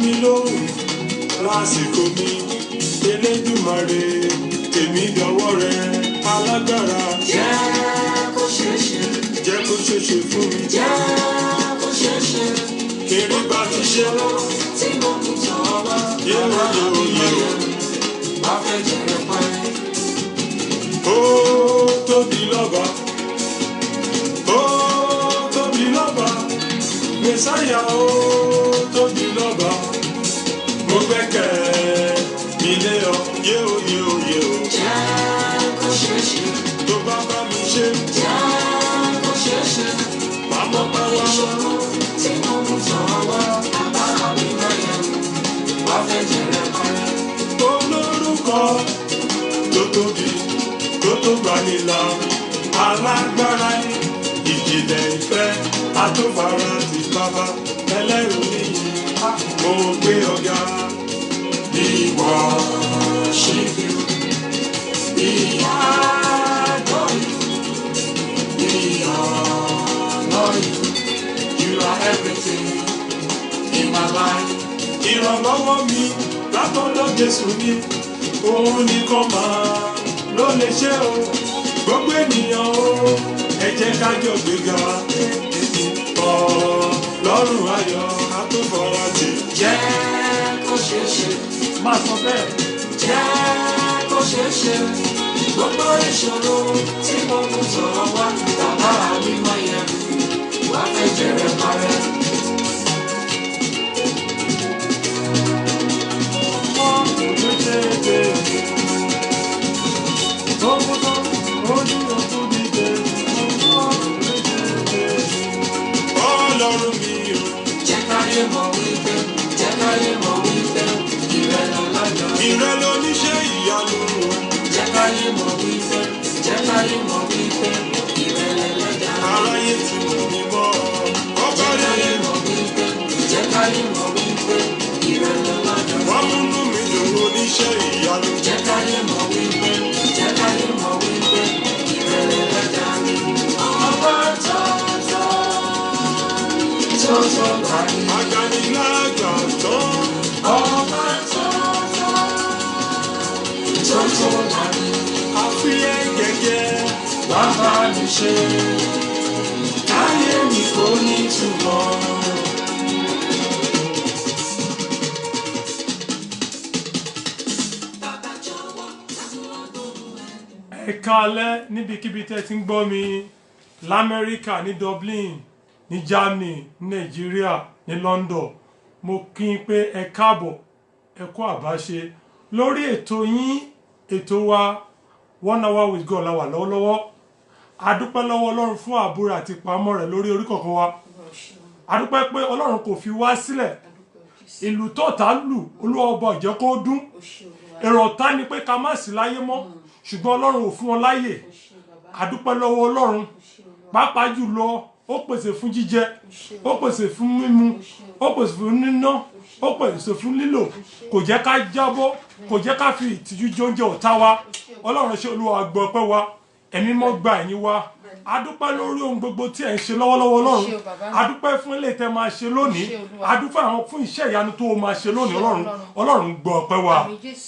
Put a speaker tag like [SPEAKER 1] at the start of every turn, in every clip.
[SPEAKER 1] mi lóhùn lásìkò mi Elédùmarè èmi dọwọ́ rẹ alágbára.
[SPEAKER 2] Jẹ́ kó ṣeé ṣe.
[SPEAKER 1] Jẹ́ kó ṣeé ṣe fún mi.
[SPEAKER 2] Jẹ́ kó ṣeé ṣe.
[SPEAKER 1] Kéré bá ti ṣe lọ.
[SPEAKER 2] Tí mo mú tọ́ wá.
[SPEAKER 1] Yẹ́wò yẹ́wò yẹ́wò.
[SPEAKER 2] Wá fẹ́ jẹrẹ pẹ́.
[SPEAKER 1] Ó tóbi lọ́ba. Ó tóbi lọ́ba. Mèsáyà ó tóbi lọ́ba. Mo gbẹ́kẹ̀ mi lé ọ. Yẹ́wò yẹ́wò yẹ́wò.
[SPEAKER 2] Jẹ́ kó ṣeé ṣe.
[SPEAKER 1] Tó bá bá mi ṣe.
[SPEAKER 2] Jẹ́ kó ṣeé ṣe.
[SPEAKER 1] Màmá bá wá lọ.
[SPEAKER 2] Tí mo mú tọ́ wá. Bàbá mi lọ́yẹ̀. Wá fẹ́ jẹrẹ pẹ́.
[SPEAKER 1] Olórúkọ tó tóbi tó tó gbanilà alágbára ìjìnlẹ̀ ìfẹ́ àtòfara ti bàbá ẹlẹ́rù níyì mo gbé ọ̀gá.
[SPEAKER 2] We worship you. We adore you. We honor you. You are everything in my life.
[SPEAKER 1] Ìrànlọ́wọ́ mi látọ̀dọ̀ Jésù ni òun nìkan máa ló lè ṣe o gbogbo ènìyàn o ẹ jẹ́ ká jọ gbéga Ọlọ́run ayọ̀ àtòfara ti.
[SPEAKER 2] Jẹ́ kó ṣeé ṣe.
[SPEAKER 1] Máa sọ bẹ́ẹ̀.
[SPEAKER 2] Jẹ́ kó ṣeé ṣe. Gbogbo ìṣòro tí mo mú tọ̀ wá. Bàbá mi mọ̀ yẹn. Wá fẹ́ jẹrẹ parẹ́.
[SPEAKER 1] Ọlọ́run mi o.
[SPEAKER 2] Jẹ́ káyé mọ̀ wípé. Jẹ́ káyé mọ̀ wípé. Ìrẹ́ lọ lọ́jọ́.
[SPEAKER 1] Ìrẹ́ lóníṣẹ́ ìyanu.
[SPEAKER 2] Jẹ́ káyé mọ̀ wípé. Jẹ́ káyé mọ̀ wípé. Ìrẹ́ lẹ́lẹ́dá.
[SPEAKER 1] Aráyé ti mọ̀ mí mọ́. Ọba
[SPEAKER 2] Jẹ́ káyé
[SPEAKER 1] rere.
[SPEAKER 2] mọ̀ wípé. Jẹ́ káyé mọ̀ wípé. Ìrẹ́ lọ lọ́jọ́.
[SPEAKER 1] Wọ́n múnú mi dùn oníṣẹ́ ìyanu.
[SPEAKER 2] Jẹ́ káyé mọ̀ wípé. Jẹ́ káyé mọ̀ wípé. Ìrẹ́ lẹ́lẹ́dá mi. Ọba tó láyé.
[SPEAKER 1] Aganilágbà tán.
[SPEAKER 2] Ọba tó láyé.
[SPEAKER 1] Àfihàn gẹ́gẹ́.
[SPEAKER 2] Wá bá mi ṣe. Káyé mi kò ní túbọ̀.
[SPEAKER 3] Ẹ káalẹ́ níbikíbi tẹ́ ti ń gbọ́ mi l'Amẹ́ríkà ní Dublin ní Germany ní Nàìjíríà ní London mo kí n pé ẹ káàbọ̀ ẹ kú àbáṣe lórí ètò yín ètò wa 1 hour with God la wà lọ́wọ́lọ́wọ́ a dúpẹ́ lọ́wọ́ Ọlọ́run fún ààbò rẹ̀ àti ìpamọ́ rẹ̀ lórí orí kọ̀ọ̀kan wa a dúpẹ́ pé Ọlọ́run kò fi wá sílẹ̀ ìlú tọ́ta lù Olúwa ọba ò jẹ́ kó dún èrò ọ̀tá ni pé ká má sí láyé mọ́ ṣùgbọ́n Ọlọ́run ò fún wọn láyè a dúpẹ́ lọ́wọ́ Ọlọ́run pàápàá jùlọ ó pèsè fún jíjẹ ó pèsè fún mímu ó pèsè fún níná ó pèsè fún lílò kò jẹ́ ká jábọ́ kò jẹ́ ká fi ìtìjú jẹ oúnjẹ ọ̀tá wa Ọlọ́run ṣe Olúwa gbọ́ ọpẹ́ wa ẹ̀mí mọ́ gba ẹ̀yìn wa a dúpẹ́ lórí ohun gbogbo tí ẹ̀ ń ṣe lọ́wọ́lọ́wọ́ Ọlọ́run a dúpẹ́ fún ilé tẹ́ máa ṣe lónìí a dúpẹ́ àwọn fún iṣẹ́ ìyanu tó o máa ṣe lónìí Ọlọ́run gbọ́ ọpẹ́ wa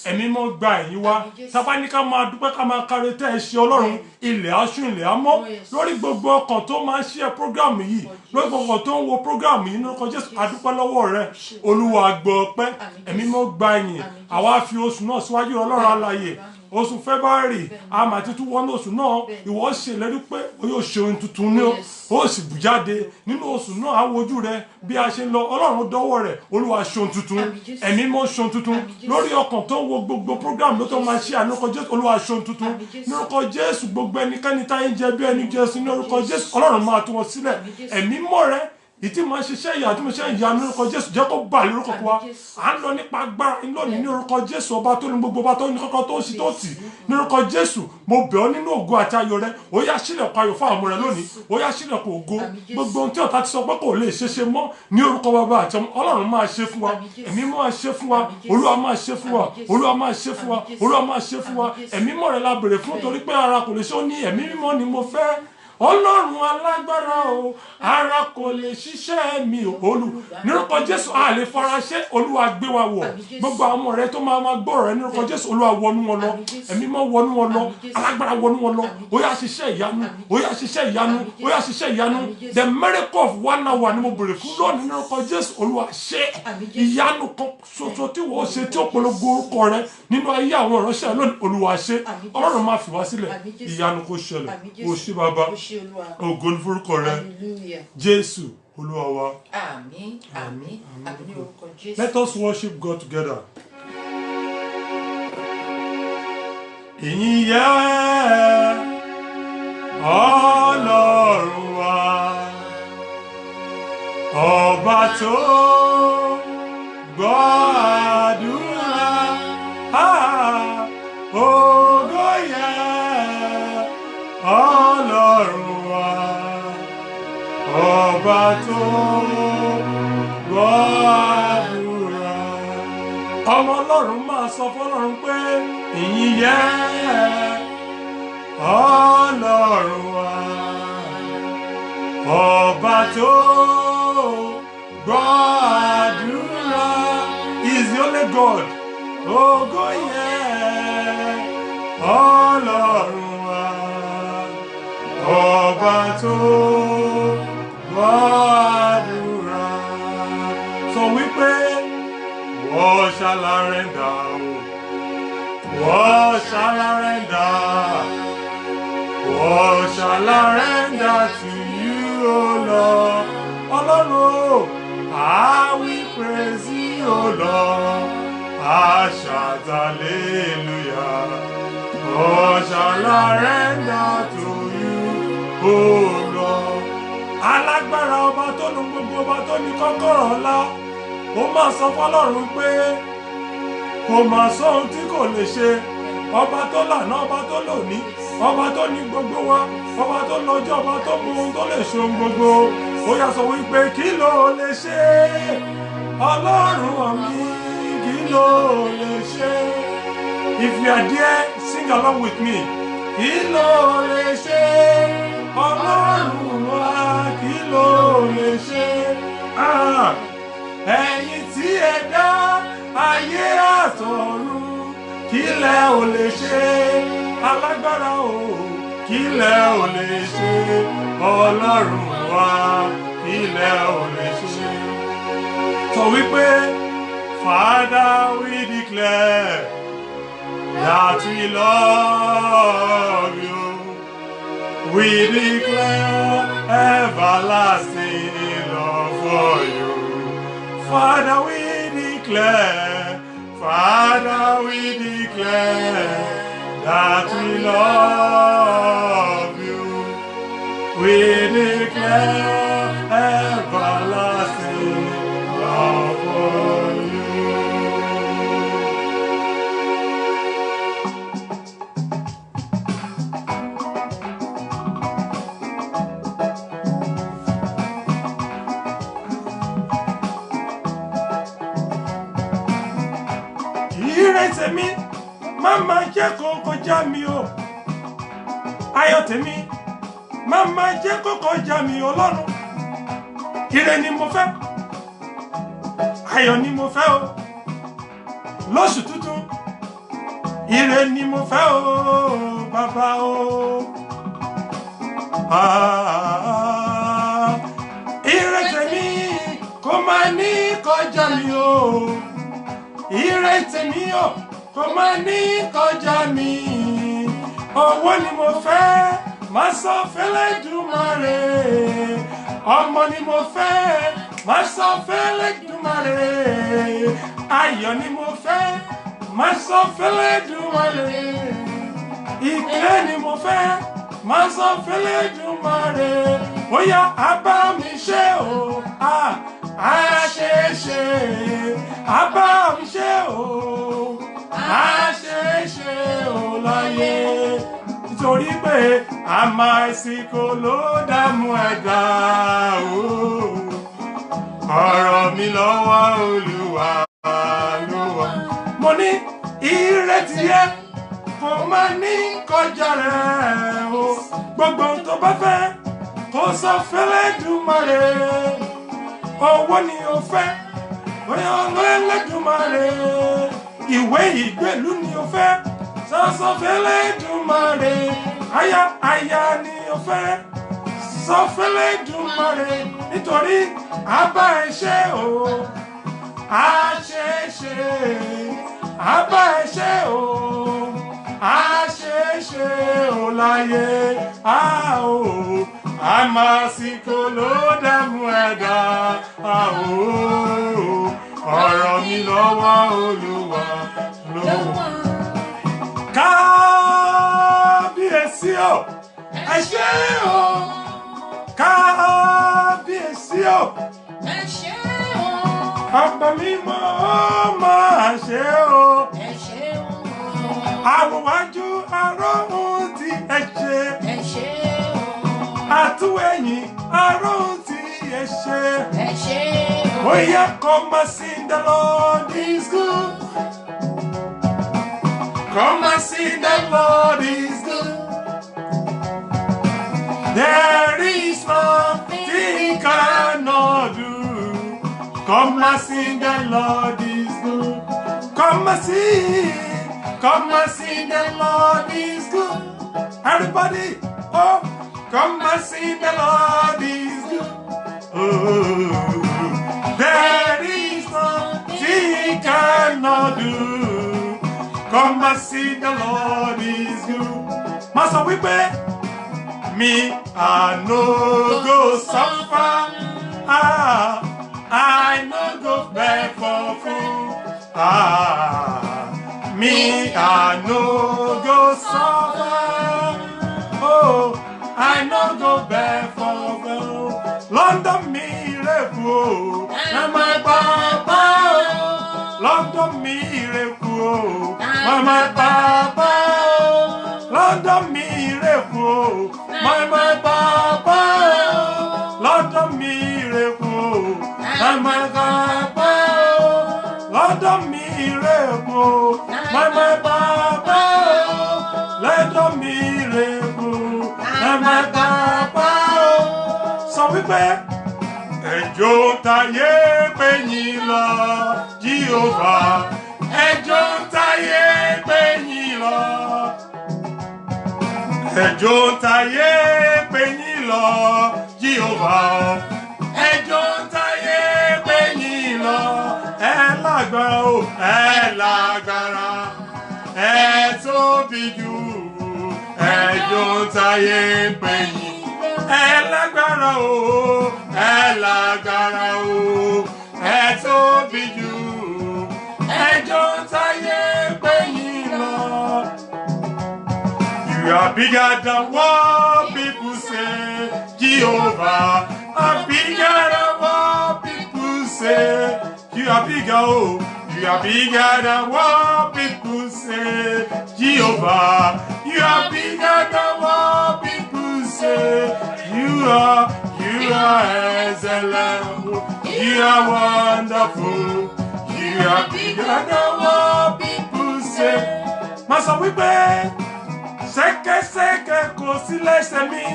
[SPEAKER 3] ẹ̀mí mọ́ gba ẹ̀yìn wa sábà ní ká máa dúpẹ́ ká máa kárí tẹ́ ẹ ṣe Ọlọ́run ilẹ̀ aṣú ilẹ̀ amọ́ lórí gbogbo ọkàn tó máa ń ṣe prógrámù yìí lórí gbogbo ọkàn tó ń wo prógrámù yìí lórúkọ Jésù a dúpẹ́ lọ́wọ́ rẹ Olúwa gbọ́ ọpẹ́ ẹ̀mí mọ́ gba ẹ̀yìn àwa fi oṣù náà síwájú Ọlọ́run alààyè oṣù February a máa ti tún wọnú oṣù náà ìwọ ṣèlérí pé o yóò ṣe ohun tuntun ní o sì bù jáde nínú oṣù náà a wojú rẹ bí a ṣe ń lọ Ọlọ́run dọ́wọ́ rẹ Olúwa ṣe ohun tuntun ẹ̀mí mọ́ ṣe ohun tuntun lórí ọkàn tó ń wo gbogbo program ló tó máa ṣe ànúkọ Jésù Olúwa ṣe ohun tuntun nírúkọ Jésù gbogbo ẹnikẹ́ni táyé ń jẹ bí ẹni jẹ sí nírúkọ Jésù Ọlọ́run máa tú wọn sílẹ̀ ẹ̀mí mọ́ rẹ ìtí máa ṣiṣẹ́ ìyá tí mo ṣe ìyá ní orúkọ Jésù jẹ́ kó bà lórúkọ wa à ń lọ nípa agbára lónìí ní orúkọ Jésù ọba tó ní gbogbo ọba tó ní kọ́kọ́ tó sì tó tì ní orúkọ Jésù mo bẹ̀ ọ́ nínú ògo àti ayọ̀ rẹ ó yá sílẹ̀kùn ayọ̀ fún àwọn rẹ lónìí ó yá sílẹ̀kùn ògo gbogbo ohun tí ọ̀tá ti sọ pé kò lè ṣeéṣe mọ́ ní orúkọ bàbá àti ọmọ Ọlọ́run máa ṣe fún wa ẹ̀mí máa ṣe fún wa Olúwa máa ṣe fún wa Olúwa máa ṣe fún wa Olúwa máa ṣe fún wa ẹ̀mí mọ́ rẹ la bèrè fún torí pé ara kò lè ṣe ó ní ẹ̀mí mímọ́ ni mo fẹ́ ọlọ́run alágbára o ara kò lè ṣiṣẹ́ mi o olú nírúkọ Jésù a lè faraṣẹ́ olúwa gbé wa wọ̀ gbogbo àwọn ọmọ rẹ tó máa gbọ́ rẹ nírúkọ Jésù olúwa wọnú wọn lọ ẹ̀mí mọ́ wọnú wọn lọ alágbára wọnú wọn lọ ó yá ṣiṣẹ́ ìyanu ó yá ṣiṣẹ́ ìyanu ó yá ṣiṣẹ́ ìyanu the miracle of 1 hour ni mo bèrè fún lónìí nírúkọ Jésù olúwa ṣe ìyanu kan ṣoṣo tí wọ́n ṣe tí ó polongo orúkọ rẹ nínú ayé àwọn ìránṣẹ́ lónìí olúwa ṣe ọlọ́run máa fi wá sílẹ̀ ìyanu kó ṣẹlẹ̀ ó ṣe bàbá ògo ní forúkọ rẹ Jésù olúwa wa.
[SPEAKER 2] Àmín, àmín, àmín ní orúkọ Jésù.
[SPEAKER 3] Let us worship God together. Ìyìn yẹ Ọlọ́run wa ọba tó gbọ́ àdúrà ògo yẹ Ọlọ́run wa ọba tó gbọ́ àdúrà. Ọmọ Ọlọ́run máa sọ fọ́lọ́run pé ìyìn yẹ Ọlọ́run wa ọba tó gbọ́ àdúrà. He is the only God. Ògo yẹ Ọlọ́run wa ọba tó gbọ́ àdúrà. Sọ wípé what shall I render? What shall I render? What shall I render to you, O Lord? Ọlọ́run, I will praise you, O Lord. I shout hallelujah. What shall I render to you, O Lord? Alágbára ọba tó nu gbogbo ọba tó ní kọ́kọ́rọ́ ọlá. Ó máa sọ fọ́lọ́run pé kò máa sọ ohun tí kò lè ṣe. Ọba tó lànà, ọba tó lòní, ọba tó ní gbogbo wa, ọba tó lọ́jọ́, ọba tó mú ohun tó lè ṣe ohun gbogbo. Ó yá sọ wípé kí ló lè ṣe? Ọlọ́run mi kí ló lè ṣe? If you are there, sing along with me. Kí ló lè ṣe? Ọlọ́run wa kí ló lè ṣe? Ẹ̀yin tí ẹ dá ayé àtọ̀run, kí lẹ ò lè ṣe? Alágbára o, kí lẹ ò lè ṣe? Ọlọ́run wa kí lẹ ò lè ṣe? Sọ wípé Father, we declare that we love you. We declare everlasting love for you. Father, we declare that we love you. We declare everlasting love for you. Ire tèmi má máa jẹ́ kó kọjá mi o. Ayọ̀ tèmi má máa jẹ́ kó kọjá mi Ọlọ́run. Ire ni mo fẹ́, ayọ̀ ni mo fẹ́ o. Lóṣù tuntun, ire ni mo fẹ́ o, bàbá o. Ire tèmi kó máa ní kọjá mi o. Ire tèmi o kò máa ní kọjá mi. Owó ni mo fẹ́ máa sọ f'Ẹlẹ́dùmarè. Ọmọ ni mo fẹ́ máa sọ f'Ẹlẹ́dùmarè. Ayọ̀ ni mo fẹ́ máa sọ f'Ẹlẹ́dùmarè. Ìkẹ́ ni mo fẹ́ máa sọ f'Ẹlẹ́dùmarè. Ó yá a bá mi ṣe o. Àṣeṣe àbá mi ṣe o, àṣeṣe o láyé. Nítorí pé àmàsìkò ló dààmú ẹ̀dá o. Ọ̀rọ̀ mi lọ́wọ́ Olúwa ló wà. Mo ní ìrètí ẹ kò má ní kọjá rẹ̀ o gbogbo ohun tó bá fẹ́ kó sọ f'Ẹlẹ́dùmarè owó ni o fẹ́ bóyá Ẹlẹ́dùmarè ìwé ìgbélú ni o fẹ́ sọ f'Ẹlẹ́dùmarè aya ni o fẹ́ sọ f'Ẹlẹ́dùmarè nítorí àbá ẹ ṣe o àṣeṣe àbá ẹ ṣe o àṣeṣe ò láyé o àmàsìkò ló dààmú ẹ̀dá ọ̀rọ̀ mi lọ́wọ́ Olúwa lọ́wọ́. Kábíyèsí o ẹ ṣé o kábíyèsí o
[SPEAKER 4] ẹ ṣé o
[SPEAKER 3] ọba mímọ́ máa ṣe o
[SPEAKER 4] ẹ ṣé o
[SPEAKER 3] àwòwájú aróhùn tí ẹ ṣe
[SPEAKER 4] ẹ ṣé o
[SPEAKER 3] àtúwẹ̀yìn aróhùn tí ẹ ṣe
[SPEAKER 4] ẹ ṣé o.
[SPEAKER 3] Oh yeah, come and sing the Lord is good. Come and sing the Lord is good. There is nothing he cannot do. Come and sing the Lord is good. Come and sing the Lord is good. Everybody, oh, come and sing the Lord is good. Oh, there is nothing he cannot do. Come and see the Lord is good. Master, we pay. Me, I no go suffer. I no go beg for food. Me, I no go suffer. Oh, I no go beg for food. London miracle, and my papa. London miracle, and my papa. London miracle, my papa. London miracle, and my papa. London miracle, my papa. London miracle, and my papa. So we pay. Ẹjọ́ táyé pé yín lọ Jehovah. Ẹjọ́ táyé pé yín lọ. Ẹjọ́ táyé pé yín lọ Jehovah. Ẹjọ́ táyé pé yín lọ. Ẹ lágbára o, ẹ lágbára. Ẹ tóbi jù. Ẹjọ́ táyé pé yín. Ẹ lágbára o, ẹ lágbára o, ẹ tóbi jù, ẹjọ́ táyé pé yín lọ. You are bigger than what people say, Jehovah. I'm bigger than what people say. You are bigger, oh, you are bigger than what people say, Jehovah. You are bigger than what people say. You are excellent. You are wonderful. You are bigger than what people say. Màsà wípé ṣẹ̀kẹ̀ṣẹ̀kẹ̀ kò sí lẹ́sẹ̀ mi.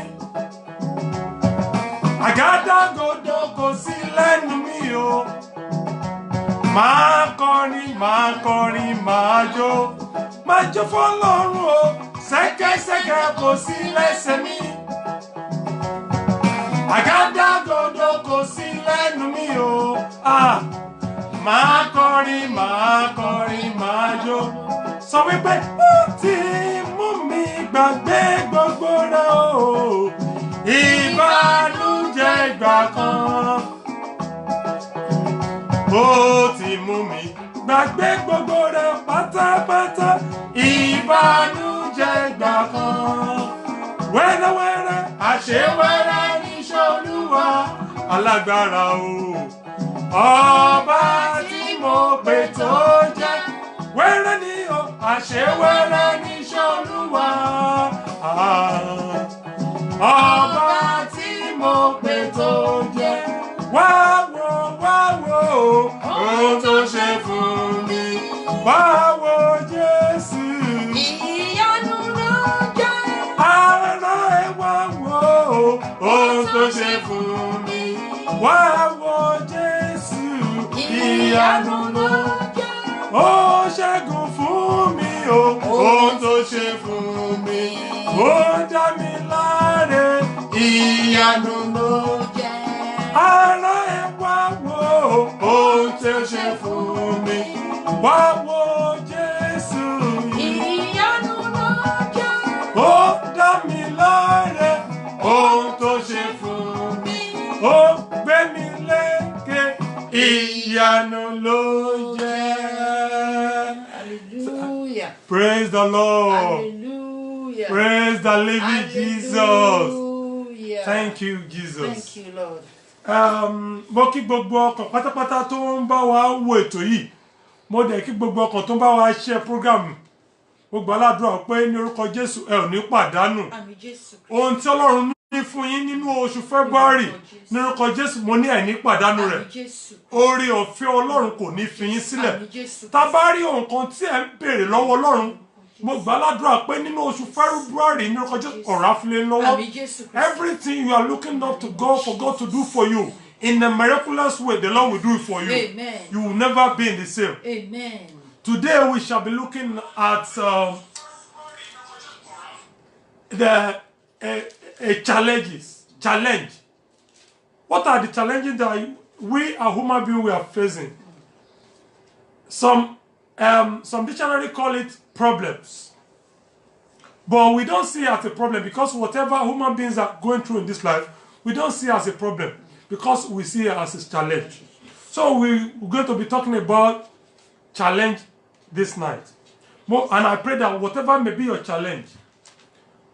[SPEAKER 3] Àgádágodo kò sí lẹ́nu mi o. Máa kọrin, máa jó. Máa jó f'Ọlọ́run o. Ṣẹ̀kẹ̀ṣẹ̀kẹ̀ kò sí lẹ́sẹ̀ mi. Àgádágodo kò sí lẹ́nu mi o. Máa kọrin, máa jó. Sọ wípé ó ti mú mi gbàgbé gbogbo rẹ̀ o. Ìbànújẹ́ ìgbà kan. Ó ti mú mi gbàgbé gbogbo rẹ̀ pátápátá. Ìbànújẹ́ ìgbà kan. Wẹ́rẹ́wẹ́rẹ́ àṣewẹ́rẹ́ níṣẹ́ Olúwa alágbára o. Ọba tí mo pè tó jẹ́ wẹ́rẹ́ ni o, àṣewẹ́rẹ́ níṣẹ́ Olúwa. Ọba tí mo pè tó jẹ́ wá wò ohun tó ṣe fún mi. Wá wò Jésù. wá wo Jésù ìyanu ló
[SPEAKER 4] jẹ́.
[SPEAKER 3] ó ṣẹ́gun fún mi o ohun tó ṣe fún mi ó dá mi láre ìyanu ló
[SPEAKER 4] jẹ́.
[SPEAKER 3] ara ẹ wá wo ohun tó ṣe fún mi wá wo Jésù
[SPEAKER 4] Ìyanu ló jẹ́.
[SPEAKER 3] ó dá mi láre ohun tó ṣe fún mi ó gbé mi lékè ìyanu ló jẹ́.
[SPEAKER 4] Hallelujah.
[SPEAKER 3] Praise the Lord.
[SPEAKER 4] Hallelujah.
[SPEAKER 3] Praise the living Jesus.
[SPEAKER 4] Hallelujah.
[SPEAKER 3] Thank you, Jesus.
[SPEAKER 4] Thank you, Lord.
[SPEAKER 3] Mo kí gbogbo ọkàn pátápátá tó ń bá wa wo ètò yìí. Mo dẹ̀ kí gbogbo ọkàn tó ń bá wa share program. Mo gbà ládùúrà pé ní orúkọ Jésù ẹ ò ní pàdánù.
[SPEAKER 4] Àmín Jésù.
[SPEAKER 3] Ohun tí Ọlọ́run ní fún yín nínú oṣù February ní orúkọ Jésù mo ní ẹ ní pàdánù rẹ̀.
[SPEAKER 4] Àmín Jésù.
[SPEAKER 3] Oore ọ̀fẹ́ Ọlọ́run kò ní fi yín sílẹ̀.
[SPEAKER 4] Àmín Jésù.
[SPEAKER 3] Tá bá rí ohun kan tí ẹ ń béèrè lọ́wọ́ Ọlọ́run, mo gbà ládùúrà pé nínú oṣù February ní orúkọ Jésù ọ̀rá fi lé lọ́wọ́.
[SPEAKER 4] Àmín Jésù.
[SPEAKER 3] Everything you are looking up to God for God to do for you in a miraculous way, the Lord will do it for you.
[SPEAKER 4] Amen.
[SPEAKER 3] You will never be in the same.
[SPEAKER 4] Amen.
[SPEAKER 3] Today we shall be looking at a challenge. What are the challenges that we as human beings we are facing? Some dictionary call it problems. But we don't see it as a problem because whatever human beings are going through in this life, we don't see it as a problem because we see it as a challenge. So we're going to be talking about challenge this night. And I pray that whatever may be your challenge,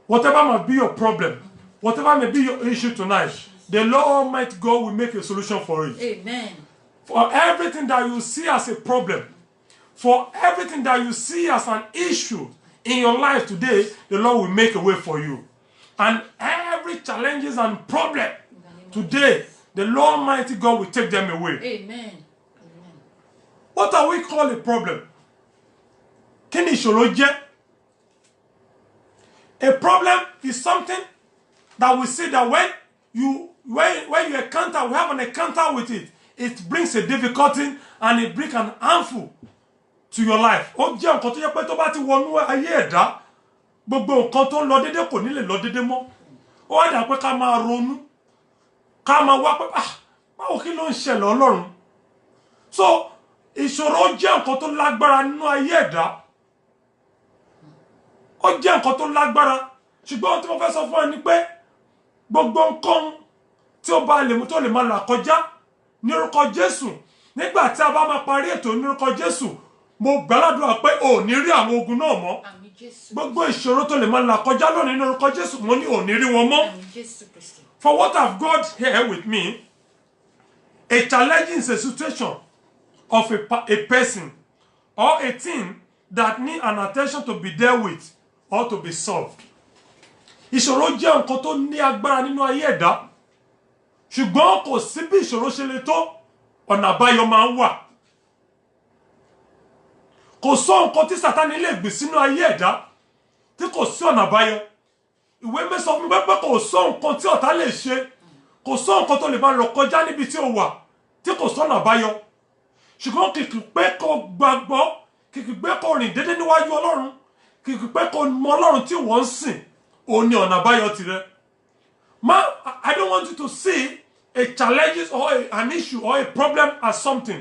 [SPEAKER 3] whatever might be your problem, whatever may be your issue tonight, the Lord Almighty God will make a solution for it.
[SPEAKER 4] Amen.
[SPEAKER 3] For everything that you see as a problem, for everything that you see as an issue in your life today, the Lord will make a way for you. And every challenges and problem today, the Lord Almighty God will take them away.
[SPEAKER 4] Amen.
[SPEAKER 3] What are we call a problem? Kí ni ìṣòro jẹ́? A problem is something that we see that when you encounter, we have an encounter with it, it brings a difficulty and it brings an harmful to your life. Ó jẹ́ nǹkan tó yẹ pé tó bá ti wọnú ayé ẹ̀dá, gbogbo nǹkan tó ń lọ dédé kò ní lè lọ dédé mọ́. Ó wá dà pé ká máa ronú, ká máa wá pé báwo kí ló ń ṣẹlẹ̀ Ọlọ́run. So ìṣòro jẹ́ nǹkan tó lágbára nínú ayé ẹ̀dá. Ó jẹ́ nǹkan tó lágbára. Ṣùgbọ́n ohun tí mo fẹ́ sọ fún ẹ ni pé gbogbo nǹkan tí ó bá lè mú tó lè máa là kọjá ní orúkọ Jésù. Nígbà tí a bá máa parí ètò ní orúkọ Jésù, mo gbàládùra pé ò ní rí àwọn ogun náà mọ́.
[SPEAKER 4] Àmín Jésù.
[SPEAKER 3] Gbogbo ìṣòro tó lè máa là kọjá lónìí ní orúkọ Jésù, mo ní ò ní rí wọn mọ́.
[SPEAKER 4] Àmín Jésù Kristi.
[SPEAKER 3] For what I've got here with me, a challenge is a situation of a person or a thing that need an attention to be dealt with or to be solved. Ìṣòro jẹ́ nǹkan tó ní agbára nínú ayé ẹ̀dá. Ṣùgbọ́n kò sí bí ìṣòro ṣe lè tó, ọ̀nà àbáyọ máa ń wà. Kò sọ nǹkan tí Sátánì lè gbé sínú ayé ẹ̀dá tí kò sí ọ̀nà àbáyọ. Ìwé mi sọ fún mi pé kò sọ nǹkan tí ọ̀tá lè ṣe, kò sọ nǹkan tó lè máa lọ kọjá níbi tí ó wà tí kò sọ̀nà àbáyọ. Ṣùgbọ́n kìkì pé kó gbàgbọ́, kìkì pé kó rìn déédéé níwájú Ọlọ́run, kìkì pé kó mọ Ọlọ́run tí wọ́n ń sìn, òun ni ọ̀nà àbáyọ tirẹ̀. I don't want you to see a challenge or an issue or a problem as something.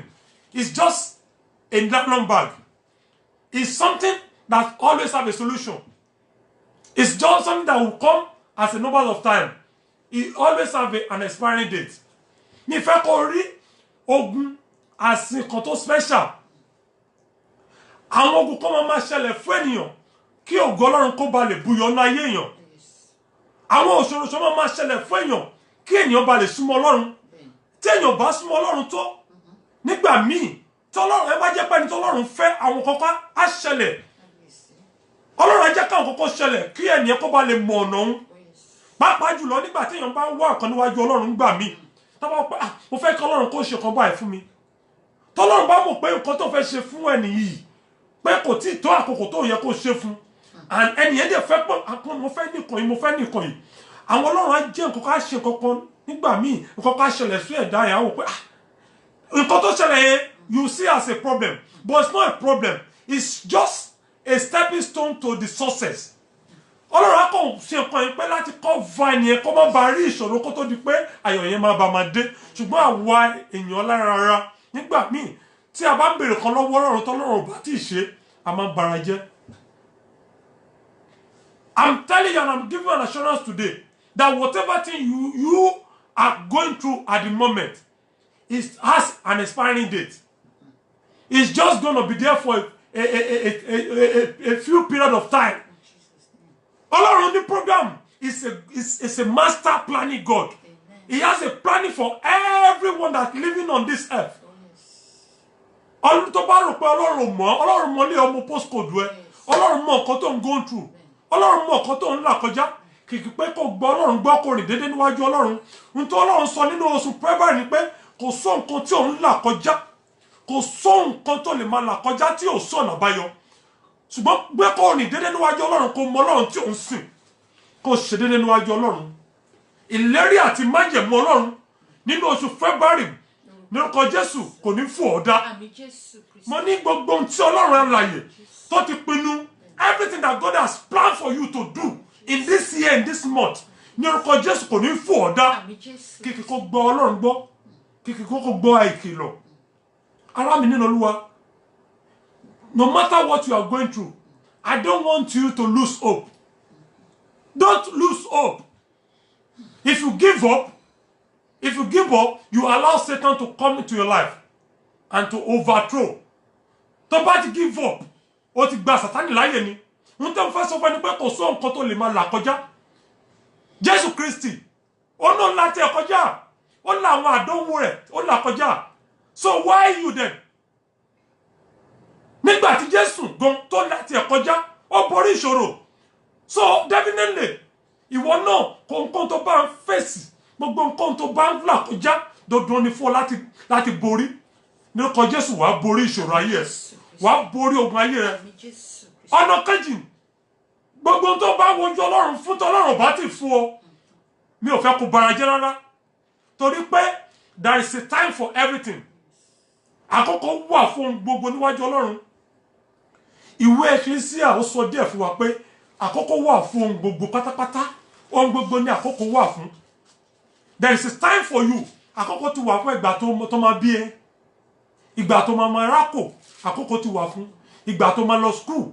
[SPEAKER 3] It's just a nylon bag. It's something that always have a solution. It's just something that will come as a number of time. It always have an expiring date. Mi fẹ́ kó rí ogun as nǹkan tó special. Àwọn ogun kan máa ṣẹlẹ̀ fún ènìyàn kí ògo Ọlọ́run kó ba lè buyọ nínú ayé èèyàn. Àwọn òṣòro máa ṣẹlẹ̀ fún èèyàn kí èèyàn ba lè súnmọ́ Ọlọ́run. Tí èèyàn bá súnmọ́ Ọlọ́run tó, nígbà míì tí Ọlọ́run ẹ bá jẹ́ pé ẹni tí Ọlọ́run fẹ́ àwọn kankan á ṣẹlẹ̀. Ọlọ́run á jẹ́ káwọn kankan ṣẹlẹ̀ kí ènìyàn kó ba lè mọ ọ̀nà òun. Pàápàá jùlọ nígbà tí èèyàn bá ń wá nǹkan níwájú Ọlọ́run gbà mí. Tá bá pé mo fẹ́ kí Ọlọ́run kó ṣe kan báyìí fún mi. Tọ́lọ́run bá mọ̀ pé nǹkan tó fẹ́ ṣe fún ẹni yìí pé kò tí ì tó àkókò tó yẹ kó ṣe fún. And ẹni yẹn dẹ̀ fẹ́ pọ̀ mo fẹ́ nìkan yìí, mo fẹ́ nìkan yìí. Àwọn Ọlọ́run á jẹ́ nǹkan ká ṣe nǹkan nígbà míì nǹkan ká ṣẹlẹ̀ sí ẹ̀dá yẹn á wò pé nǹkan tó ṣẹlẹ̀ yẹn you see as a problem but it's not a problem it's just a stepping stone to the success. Ọlọ́run á kàn ṣe nǹkan yẹn pé láti kọ́ vine yẹn kó má ba rí ìṣòro kó tó di pé ayọ̀ yẹn má ba máa dé ṣùgbọ́n àwa èèyàn lára nígbà míì tí a bá ń bèrè kan lọ́wọ́ Ọlọ́run tó Ọlọ́run ò bá tí ì ṣe a máa ń bara jẹ́. I'm telling you and I'm giving you an assurance today that whatever thing you are going through at the moment it has an expiring date. It's just going to be there for a few period of time. Ọlọ́run ní program is a master planning God. He has a planning for everyone that's living on this earth. Ọlọ́run tó bá rò pé Ọlọ́run mọ̀ lé ọmọ postcode ẹ Ọlọ́run mọ̀ nǹkan tó ń go through Ọlọ́run mọ̀ nǹkan tó ń là kọjá kìkì pé kò gbọ́ Ọlọ́run gbọ́ kò rìn déédéé níwájú Ọlọ́run n tó Ọlọ́run sọ nínú oṣù February ni pé kò sọ nǹkan tí òun là kọjá kò sọ nǹkan tó lè máa là kọjá tí ò sọ̀nà àbáyọ ṣùgbọ́n gbé kò rìn déédéé níwájú Ọlọ́run kò mọ Ọlọ́run tí òun sìn kò ṣe déédéé níwájú Ọlọ́run ìlérí àti májẹ̀mú Ọlọ́run nínú oṣù February lórúkọ Jésù kò ní fò ọ́ dá mo ní gbogbo ohun tí Ọlọ́run alààyè tó ti pinnu everything that God has planned for you to do in this year in this month ní orúkọ Jésù kò ní fò ọ́ dá kìkì kó gbọ́ Ọlọ́run gbọ́ kìkì kó gbọ́ àìkìlọ̀ ará mi nínú Olúwa no matter what you are going through I don't want you to lose hope. Don't lose hope. If you give up, you allow Satan to come into your life and to overthrow. Tó bá ti give up, ó ti gba Sátánì láyè ni. Wọ́n tẹ́ fẹ́ sọ fún ẹni pé kò sọ nǹkan tó lè máa là kọjá. Jésù Kristi, ó náà láti ẹ̀ kọjá. Ó là àwọn àdánwò rẹ̀, ó là kọjá. So why you then? Nígbà tí Jésù gan tó láti ẹ̀ kọjá, ó borí ìṣòro. So definitely, ìwọ náà kò nǹkan tó bá ń fèsì, gbogbo nǹkan tó bá ń là kọjá, dandan ni fún ọ láti borí. Nípa Jésù wàá borí ìṣòro ayé ẹ̀, wàá borí ogun ayé rẹ̀. Ọ̀nà kejì, gbogbo tó bá wojú Ọlọ́run fún tọ́lọ́run bá ti fún ọ, mi ò fẹ́ kó bara jẹ́ rárá. Torí pé there is a time for everything. Àkókò wà fún gbogbo níwájú Ọlọ́run. Ìwé Ecclesiastes ó sọ díẹ̀ fún wa pé àkókò wà fún ohun gbogbo pátápátá ohun gbogbo ní àkókò wà fún. There is a time for you. Àkókò ti wà fún ìgbà tó máa bí ẹ. Ìgbà tó máa rákò àkókò ti wà fún. Ìgbà tó máa lọ school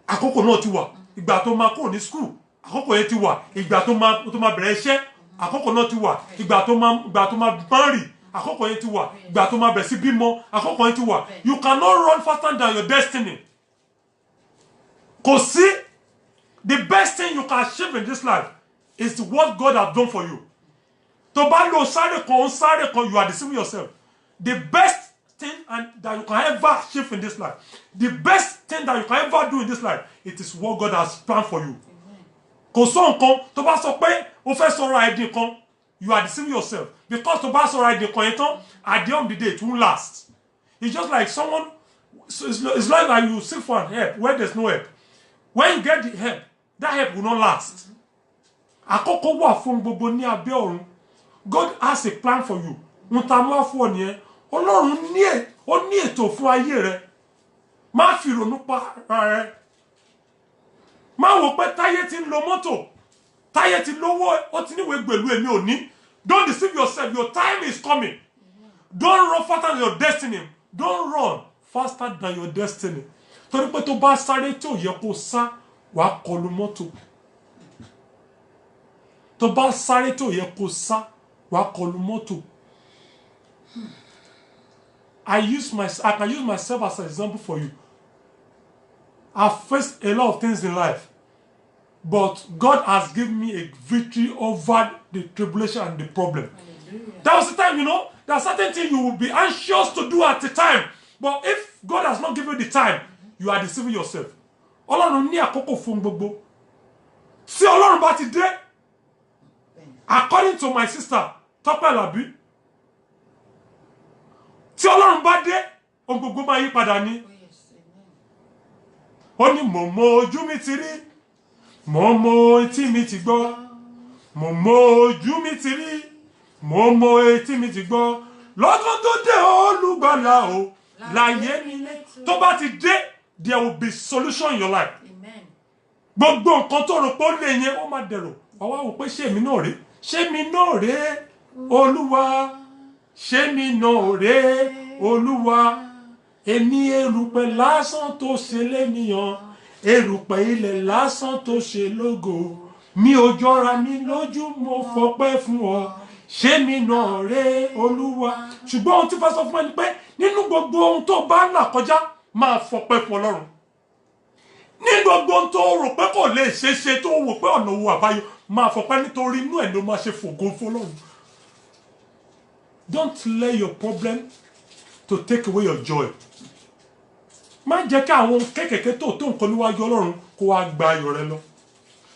[SPEAKER 3] àkókò náà ti wà. Ìgbà tó máa kúrò ní school àkókò yẹn ti wà. Ìgbà tó máa bẹ̀rẹ̀ iṣẹ́ àkókò náà ti wà. Ìgbà tó máa marry àkókò yẹn ti wà. Ìgbà tó máa bẹ̀rẹ̀ sí bímọ àkókò yẹn ti wà. You cannot run faster than your destiny. Kò sí. The best thing you can achieve in this life is what God has done for you. To bá lọ sáré kan, you are deceiving yourself. The best thing that you can ever achieve in this life, the best thing that you can ever do in this life, it is what God has planned for you. Kò sọ nǹkan tó bá sọ pé o fẹ́ sọ̀rọ̀ àìdí kan, you are deceiving yourself. Because tó bá sọ̀rọ̀ àìdí kan yẹn tán, at the end of the day, it won't last. It's just like someone, it's like that you seek for help where there's no help. When you get the help, that help will not last. Àkókò wà fún gbogbo ní abẹ́ ọ̀run. God has a plan for you. N ta mú fún ọ nìyẹn. Ọlọ́run ní ètò fún ayé rẹ. Má fi ronú pa ara rẹ. Má wò pé táyé ti ń lo mọ́tò. Táyé ti lówó, ó ti níwèé gbèlú èmi ò ní. Don't deceive yourself. Your time is coming. Don't run faster than your destiny. Don't run faster than your destiny. Torí pé tó bá sáré tí ò yẹ kó sá, wàá kọlù mọ́tò. Tó bá sáré tí ò yẹ kó sá, wàá kọlù mọ́tò. I can use myself as an example for you. I've faced a lot of things in life, but God has given me a victory over the tribulation and the problem. That was the time, there are certain things you will be anxious to do at the time, but if God has not given you the time, you are deceiving yourself. Ọlọ́run ní àkókò fún gbogbo. Tí Ọlọ́run bá ti dé, according to my sister Tọ́pẹ́ Àlàbí, tí Ọlọ́run bá dé, ohun gbogbo máa yí padà ní. Ó ní mo mọ ojú mi ti rí, mo mọ etí mi ti gbọ́, mo mọ ojú mi ti rí, mo mọ etí mi ti gbọ́ lọ́dún tó dé olùgbàlà o láyé mi tó bá ti dé there will be solution in your life.
[SPEAKER 4] Amen.
[SPEAKER 3] Gbogbo nǹkan tó rò pé ó lè yẹn ó máa dẹ̀rọ̀ ọwọ́ wò pé ṣé mi náà rè ṣé mi náà rè olúwa ṣé mi náà rè olúwa èmi erùpẹ̀ lásán tó ṣe lénìyàn erùpẹ̀ ilẹ̀ lásán tó ṣe lógo mi ò jọra mi lójú mo fọpẹ́ fún ọ ṣé mi náà rè olúwa. Ṣùgbọ́n ohun tí fẹ́ sọ fún ẹni pé nínú gbogbo ohun tó bá ń là kọjá máa fọpẹ́ fún Ọlọ́run. Ní gbogbo ohun tó rò pé kò lè ṣeé ṣe tó wò pé ọ̀nà owó àbáyọ máa fọpẹ́ nítorí inú ẹ̀ ló máa ṣe fògo fún Ọlọ́run. Don't let your problem to take away your joy. Má jẹ́ kí àwọn kékèké tó nǹkan níwájú Ọlọ́run kó wá gba ayọ̀ rẹ lọ.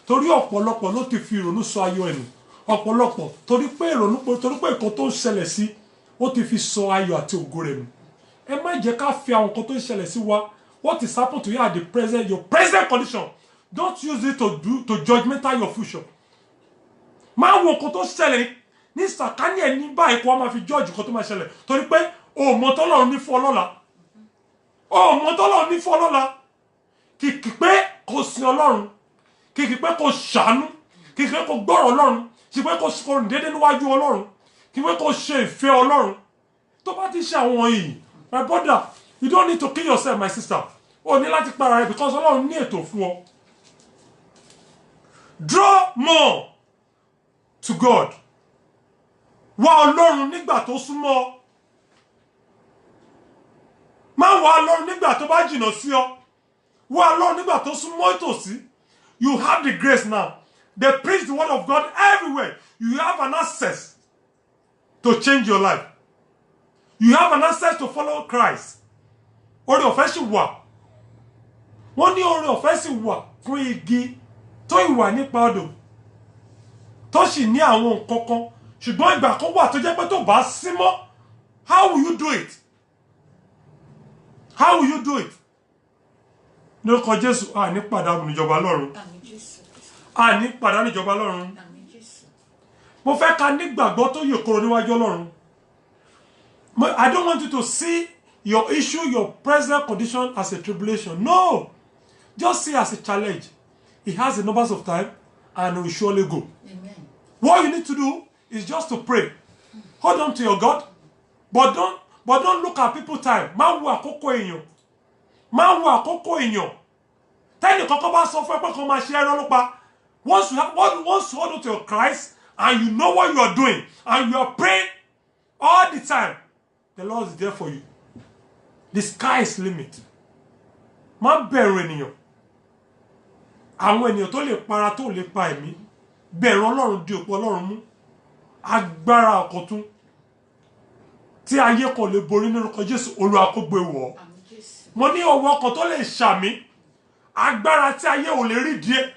[SPEAKER 3] Torí ọ̀pọ̀lọpọ̀ ló ti fi ìrònú sọ ayọ̀ ẹnu. Ọ̀pọ̀lọpọ̀ torí pé nǹkan tó ń ṣẹlẹ̀ sí ó ti fi sọ ayọ̀ àti ògo rẹ̀ nù. Ẹ má jẹ́ ká fi àwọn nǹkan tó ń ṣẹlẹ̀ sí wa. What is happening to you at the present, your present condition, don't use it to judgmental your future. Má wo nǹkan tó ṣẹlẹ̀ ní sàkání ẹ̀ ní báyìí kó wá máa fi judge nǹkan tó máa ṣẹlẹ̀ torí pé o mọ tọ́lọ́run ní fún ọlọ́la. O mọ tọ́lọ́run ní fún ọlọ́la. Kìkì pé kò sin Ọlọ́run, kìkì pé kò ṣàánú, kìkì pé kò gbọ́rọ̀ Ọlọ́run, kìkì pé kò rìn déédéé níwájú Ọlọ́run, kìkì pé kò ṣe ìfẹ́ Ọlọ́run. Tó bá ti ṣe àwọn yìí, my brother, you don't need to kill yourself, my sister. O ní láti para rẹ because Ọlọ́run ní ètò fún ọ. Draw more to God. Wá Ọlọ́run nígbà tó súnmọ́ ọ. Má wá Ọlọ́run nígbà tó bá jìnnà sí ọ. Wá Ọlọ́run nígbà tó súnmọ́ ìtòsí. You have the grace now. They preach the word of God everywhere. You have an access to change your life. You have an access to follow Christ. Oore ọ̀fẹ́ sì wà. Wọ́n ní oore ọ̀fẹ́ sì wà fún igi tó ìwà nípa odò tó sì ní àwọn nǹkan kan ṣùgbọ́n ìgbà kan wà tó jẹ́ pé tó bá sí mọ́, how will you do it? How will you do it? Ní orúkọ Jésù a ní pàdánù níjọba Ọlọ́run.
[SPEAKER 4] Àmín Jésù.
[SPEAKER 3] A ní pàdánù níjọba Ọlọ́run.
[SPEAKER 4] Àmín Jésù.
[SPEAKER 3] Mo fẹ́ ká nígbàgbọ́ tó yè koro níwájú Ọlọ́run. I don't want you to see your issue, your present condition as a tribulation. No. Just see it as a challenge. It has the numbers of time and it will surely go.
[SPEAKER 4] Amen.
[SPEAKER 3] What you need to do is just to pray. Hold on to your God. But don't look at people's time. Má wo àkókò èèyàn. Má wo àkókò èèyàn. Tẹ́lẹ̀ kọ́kọ́ bá sọ fún ẹ pé kó máa ṣe ẹran ló pa. Once you hold on to your Christ and you know what you are doing and you are praying all the time, the Lord is there for you. The sky is limit. Má bẹ̀rù ènìyàn. Àwọn ènìyàn tó lè para tó lè pa ẹ̀mí. Bẹ̀rù Ọlọ́run di òpó Ọlọ́run mú. Agbára ọ̀kọ̀tún. Tí ayé kò lè borí nínú orúkọ Jésù, Olúwa kó gbé wọ̀.
[SPEAKER 4] Àmín Jésù.
[SPEAKER 3] Mo ní ọwọ́ ọkàn tó lè ṣàmì. Agbára tí ayé ò lè rí díẹ̀.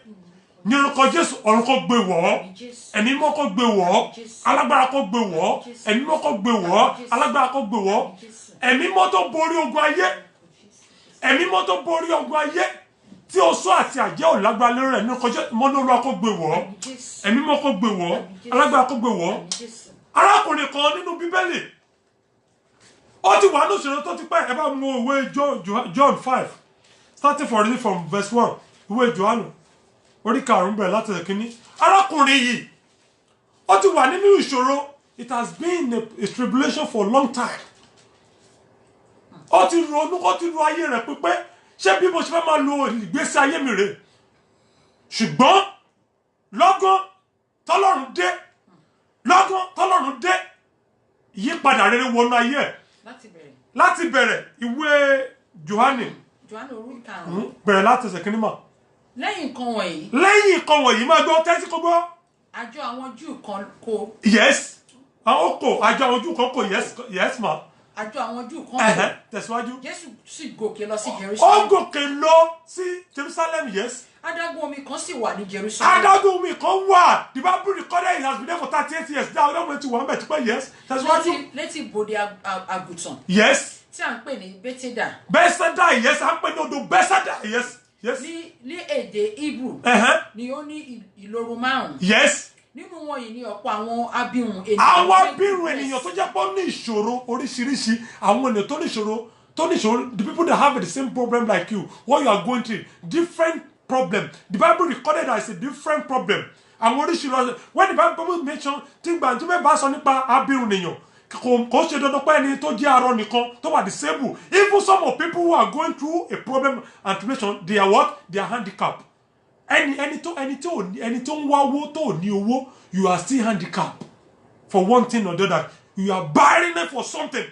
[SPEAKER 3] Ní orúkọ Jésù, ọ̀run kó gbé wọ̀.
[SPEAKER 4] Àmín Jésù.
[SPEAKER 3] Ẹ̀mí mọ́ kó gbé wọ̀. Alágbára kó gbé wọ̀. Ẹ̀mí mọ́ kó gbé wọ̀. Alágbára kó gbé wọ̀. Ẹ̀mí mọ́ tó borí ogun ayé. Ẹ̀mí mọ́ tó borí ogun ayé. Tí oṣó àti àjẹ́ ò lágbára lórí rẹ̀ ní orúkọ Jésù, mo ní Olúwa kó gbé wọ̀.
[SPEAKER 4] Àmín Jésù.
[SPEAKER 3] Ẹ̀mí mọ́ kó gbé wọ̀. Alágbára kó gbé wọ̀.
[SPEAKER 4] Àmín Jésù.
[SPEAKER 3] Arákùnrin kan nínú Bíbélì. Ó ti wà ní òṣèré tó ti pẹ́. Ẹ bá mú ìwé John 5 starting from verse 1. Ìwé Jòhánù orí 5 bẹ̀rẹ̀ láti ẹ̀kíní. Arákùnrin yìí ó ti wà nínú ìṣòro. It has been a tribulation for a long time. Ó ti ronú, ó ti ro ayé rẹ̀ pípẹ́. Ṣé bí mo ṣe fẹ́ máa lo ìgbésí ayé mi rè? Ṣùgbọ́n lọ́gán tọ́lọ́run dé ìyípadà rere wọnú ayé ẹ̀. Láti bẹ̀rẹ̀ ìwé Jòhánù
[SPEAKER 4] orí 5.
[SPEAKER 3] bẹ̀rẹ̀ láti ẹsẹ̀ kìíní mà.
[SPEAKER 4] Lẹ́yìn nǹkan
[SPEAKER 3] wọ̀nyí máa gbọ́ tẹ́tí kó gbọ́.
[SPEAKER 4] Àjọ àwọn Júù kan kò.
[SPEAKER 3] Yes. Àwọn kò àjọ àwọn Júù kan kò yes ma.
[SPEAKER 4] Àjọ àwọn Júù kan kò.
[SPEAKER 3] Tẹ̀síwájú.
[SPEAKER 4] Jésù sì gòkè lọ sí Jerusalem.
[SPEAKER 3] Ó gòkè lọ sí Jerusalem, yes.
[SPEAKER 4] Adágún omi kan sì wà ní Jerusalem.
[SPEAKER 3] Adágún omi kan wà. The Bible recorded it has been there for 38 years. Dáa ọlọ́run ti wà ń bẹ̀ tí pé yes. Tẹ̀síwájú.
[SPEAKER 4] Létí ibodè àgùntàn.
[SPEAKER 3] Yes.
[SPEAKER 4] Tí à ń pè ní Bẹ́tẹ́dà.
[SPEAKER 3] Bẹ́sẹ̀dà, yes. À ń pè ní odò Bẹ́sẹ̀dà, yes.
[SPEAKER 4] Ní èdè Hebrew. Ni ó ní ìloro 5.
[SPEAKER 3] Yes.
[SPEAKER 4] nínú wọn yìí ni ọ̀pọ̀ àwọn abirùn ènìyàn.
[SPEAKER 3] àwọn abirùn ènìyàn tó jẹ́ pé ó ní ìṣòro oríṣiríṣi àwọn ènìyàn tó ní ìṣòro the people that have the same problem like you what you are going through different problem the Bible recorded as a different problem àwọn oríṣiríṣi when the Bible mention tí bẹ́ẹ̀ bá sọ nípa abirùn ènìyàn kò ṣe dandan pé ẹni tó jẹ́ arọ nìkan tó wà disabled even some of people who are going through a problem and tribulation they are what they are handicapped ẹni tó ń wá owó tó ní owó you are still handicapped for one thing or the other you are barren for something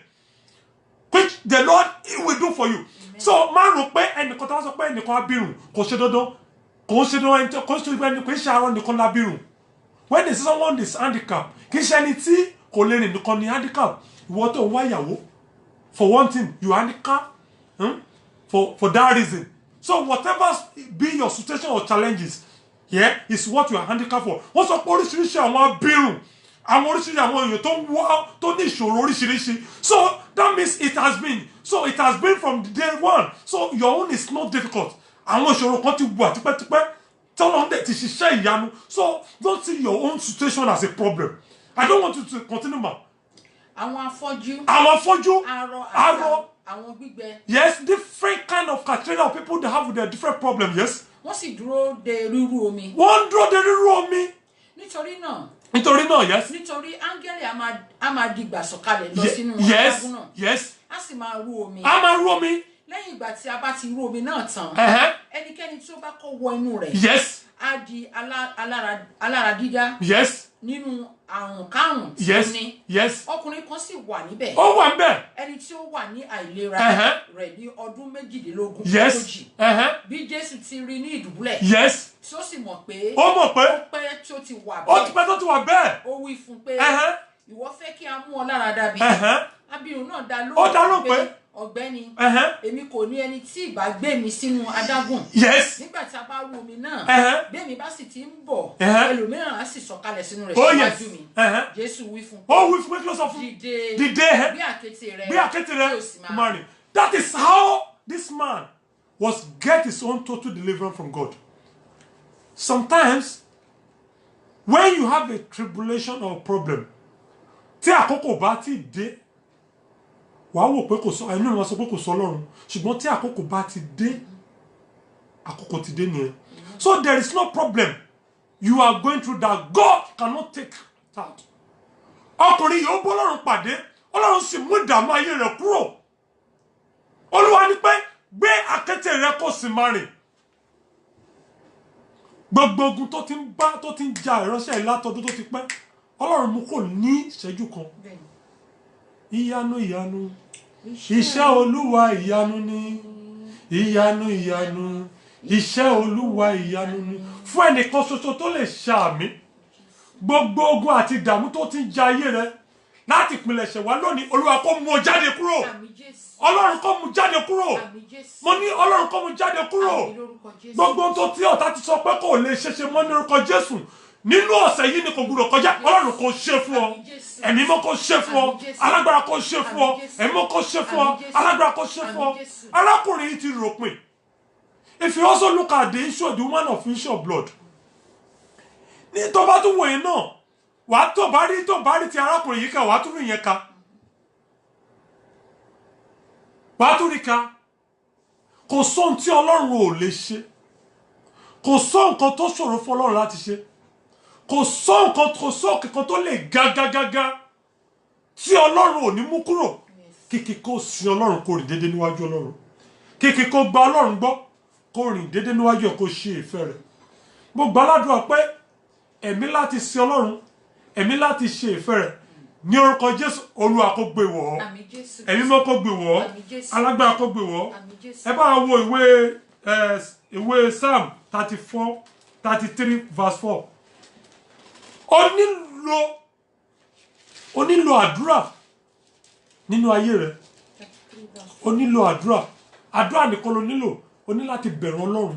[SPEAKER 3] which the Lord he will do for you. Amen. So máa rò pé ẹnìkan tó wá sọ pé ẹnìkan abirùn kò ṣe dandan kò ṣe arọ nìkan lábirùn when they say someone is handicapped kì í ṣe ẹni tí kò lè rìn nìkan ní handicap ìwọ tó ń wá ìyàwó for one thing you handicap for that reason so whatever be your situation or challenges yeah, is what you are handicapped for wọ́n sọ pé oríṣiríṣi àwọn abirùn àwọn oríṣiríṣi àwọn èèyàn tó ń wá tó ní ìṣòro oríṣiríṣi so that means it has been from day one so your own is not difficult àwọn ìṣòro kan ti wà tipẹ́tipẹ́ tọ́lọ́ ń dẹ̀ ti ṣiṣẹ́ ìyanu so don't see your own situation as a problem. I don't want you to continue, ma.
[SPEAKER 4] Àwọn afọ́jú.
[SPEAKER 3] Arọ.
[SPEAKER 4] Àwọn gbígbẹ.
[SPEAKER 3] Yes, different kind of category of people that have their different problems, yes.
[SPEAKER 4] Wọ́n sì dúró de rírú omi.
[SPEAKER 3] Wọ́n dúró de rírú omi.
[SPEAKER 4] Nítorí náà.
[SPEAKER 3] Yes.
[SPEAKER 4] Nítorí áńgẹ́lì a máa dìgbà sọ̀kalẹ̀ lọ sínú adágún náà.
[SPEAKER 3] Yes.
[SPEAKER 4] A sì máa rú omi.
[SPEAKER 3] A máa rú omi.
[SPEAKER 4] Lẹ́yìn ìgbà tí a bá ti rú omi náà tán. Ẹnikẹ́ni tí ó bá kọ́ wọ inú rẹ̀.
[SPEAKER 3] Yes.
[SPEAKER 4] Á di alára dídá.
[SPEAKER 3] Yes.
[SPEAKER 4] Nínú àrùn kárùn tí ó ní.
[SPEAKER 3] Yes.
[SPEAKER 4] Ọkùnrin kan sì wà níbẹ̀.
[SPEAKER 3] Ó wà níbẹ̀.
[SPEAKER 4] Ẹni tí ó wà ní àìlera rẹ̀ ní ọdún méjìdínlógún.
[SPEAKER 3] Yes.
[SPEAKER 4] Bí Jésù ti rí ní ìdùbúlẹ̀.
[SPEAKER 3] Yes.
[SPEAKER 4] Tí ó sì mọ̀ pé.
[SPEAKER 3] Ó
[SPEAKER 4] pẹ́ tí ó ti wà bẹ́ẹ̀.
[SPEAKER 3] Ó ti pẹ́ tó ti wà bẹ́ẹ̀.
[SPEAKER 4] Ó wí fún pé. Ìwọ fẹ́ kí a mú ọ lára dàbí. Abirùn náà dá
[SPEAKER 3] lóhùn pé.
[SPEAKER 4] Ọ̀gbẹ́ni, èmi kò ní ẹni tí ìbá gbé mi sínú adágún.
[SPEAKER 3] Yes.
[SPEAKER 4] Nígbà tí a bá rú omi náà, bí èmi bá sì ti ń bọ̀, ẹlòmíràn á sì sọ̀kalẹ̀ sínú rẹ̀ síwájú mi. Jésù wí fún pé.
[SPEAKER 3] Ó wí fún pé kí ló sọ fún?
[SPEAKER 4] Dìde.
[SPEAKER 3] Bí
[SPEAKER 4] àkéte
[SPEAKER 3] rẹ̀. Mari. That is how this man was get his own total deliverance from God. Sometimes, when you have a tribulation or problem, tí àkókò bá ti dé, wàá wò pé kò sọ ẹnu wọn sọ pé kò sọ Ọlọ́run ṣùgbọ́n tí àkókò bá ti dé àkókò ti dé nìyẹn so there is no problem you are going through that God cannot take that ọkùnrin yìí ó bọ́ Ọlọ́run pàdé Ọlọ́run sì mú ìdààmú ayé rẹ̀ kúrò Olúwa ní pé gbé àkéte rẹ̀ kó sì máa rìn gbogbo ogun tó ti ń ja ìránṣẹ́ ìlàtọ̀dún tó ti pẹ́ Ọlọ́run mú kò ní ìṣẹ́jú kan ìyanu iṣẹ́ Olúwa ìyanu ni ìyanu iṣẹ́ Olúwa ìyanu ni fún ẹnìkan ṣoṣo tó lè ṣàmì gbogbo ogun àti ìdààmú tó ti ń ja ayé rẹ láti ìpilẹ̀ṣẹ̀ wá lónìí Olúwa kó mú ọ jáde kúrò Ọlọ́run kó mú jáde kúrò mo ní Ọlọ́run kó mú jáde kúrò gbogbo tó tí ọ̀tá ti sọ pé kò lè ṣeṣe mọ́ ní orúkọ Jésù nínú ọ̀sẹ̀ yìí ni kò gbọdọ̀ kọjá Ọlọ́run kò ṣe fún ọ ẹ̀mí mọ́ kò ṣe fún ọ alágbára kò ṣe fún ọ ẹ̀mí mọ́ kò ṣe fún ọ alágbára kò ṣe fún ọ arákùnrin yìí ti ròpin if you also look at the issue of the woman of issue of blood ní tó bá tún wòye náà wàá tó bá rí ti arákùnrin yìí ká wàá tún rí yẹn ká wàá tún rí ká kò sóhun tí Ọlọ́run ò lè ṣe kò sọ nǹkan tó ṣòro fún Ọlọ́run láti ṣe kò sọ kankan tó lè gágágágá tí Ọlọ́run ò ní mú kúrò kìkì kó sin Ọlọ́run kó rìn déédéé níwájú Ọlọ́run kìkì kó gba Ọlọ́run gbọ́ kó rìn déédéé níwájú ẹ̀ kó ṣe ìfẹ́ rẹ̀ mo gbà ládùúrà pé ẹ̀mí láti sin Ọlọ́run ẹ̀mí láti ṣe ìfẹ́ rẹ̀ ní orúkọ Jésù Olúwa kó gbé wọ̀ ọ́ ẹ̀mí mọ́ kó gbé wọ̀ ọ́ alágbára kó gbé wọ̀ ọ́ ẹ bá wo ìwé Psalm 33 verse 4 o nílò àdúrà nínú ayé rẹ o nílò àdúrà nìkan ló nílò o ní láti bẹ̀rù Ọlọ́run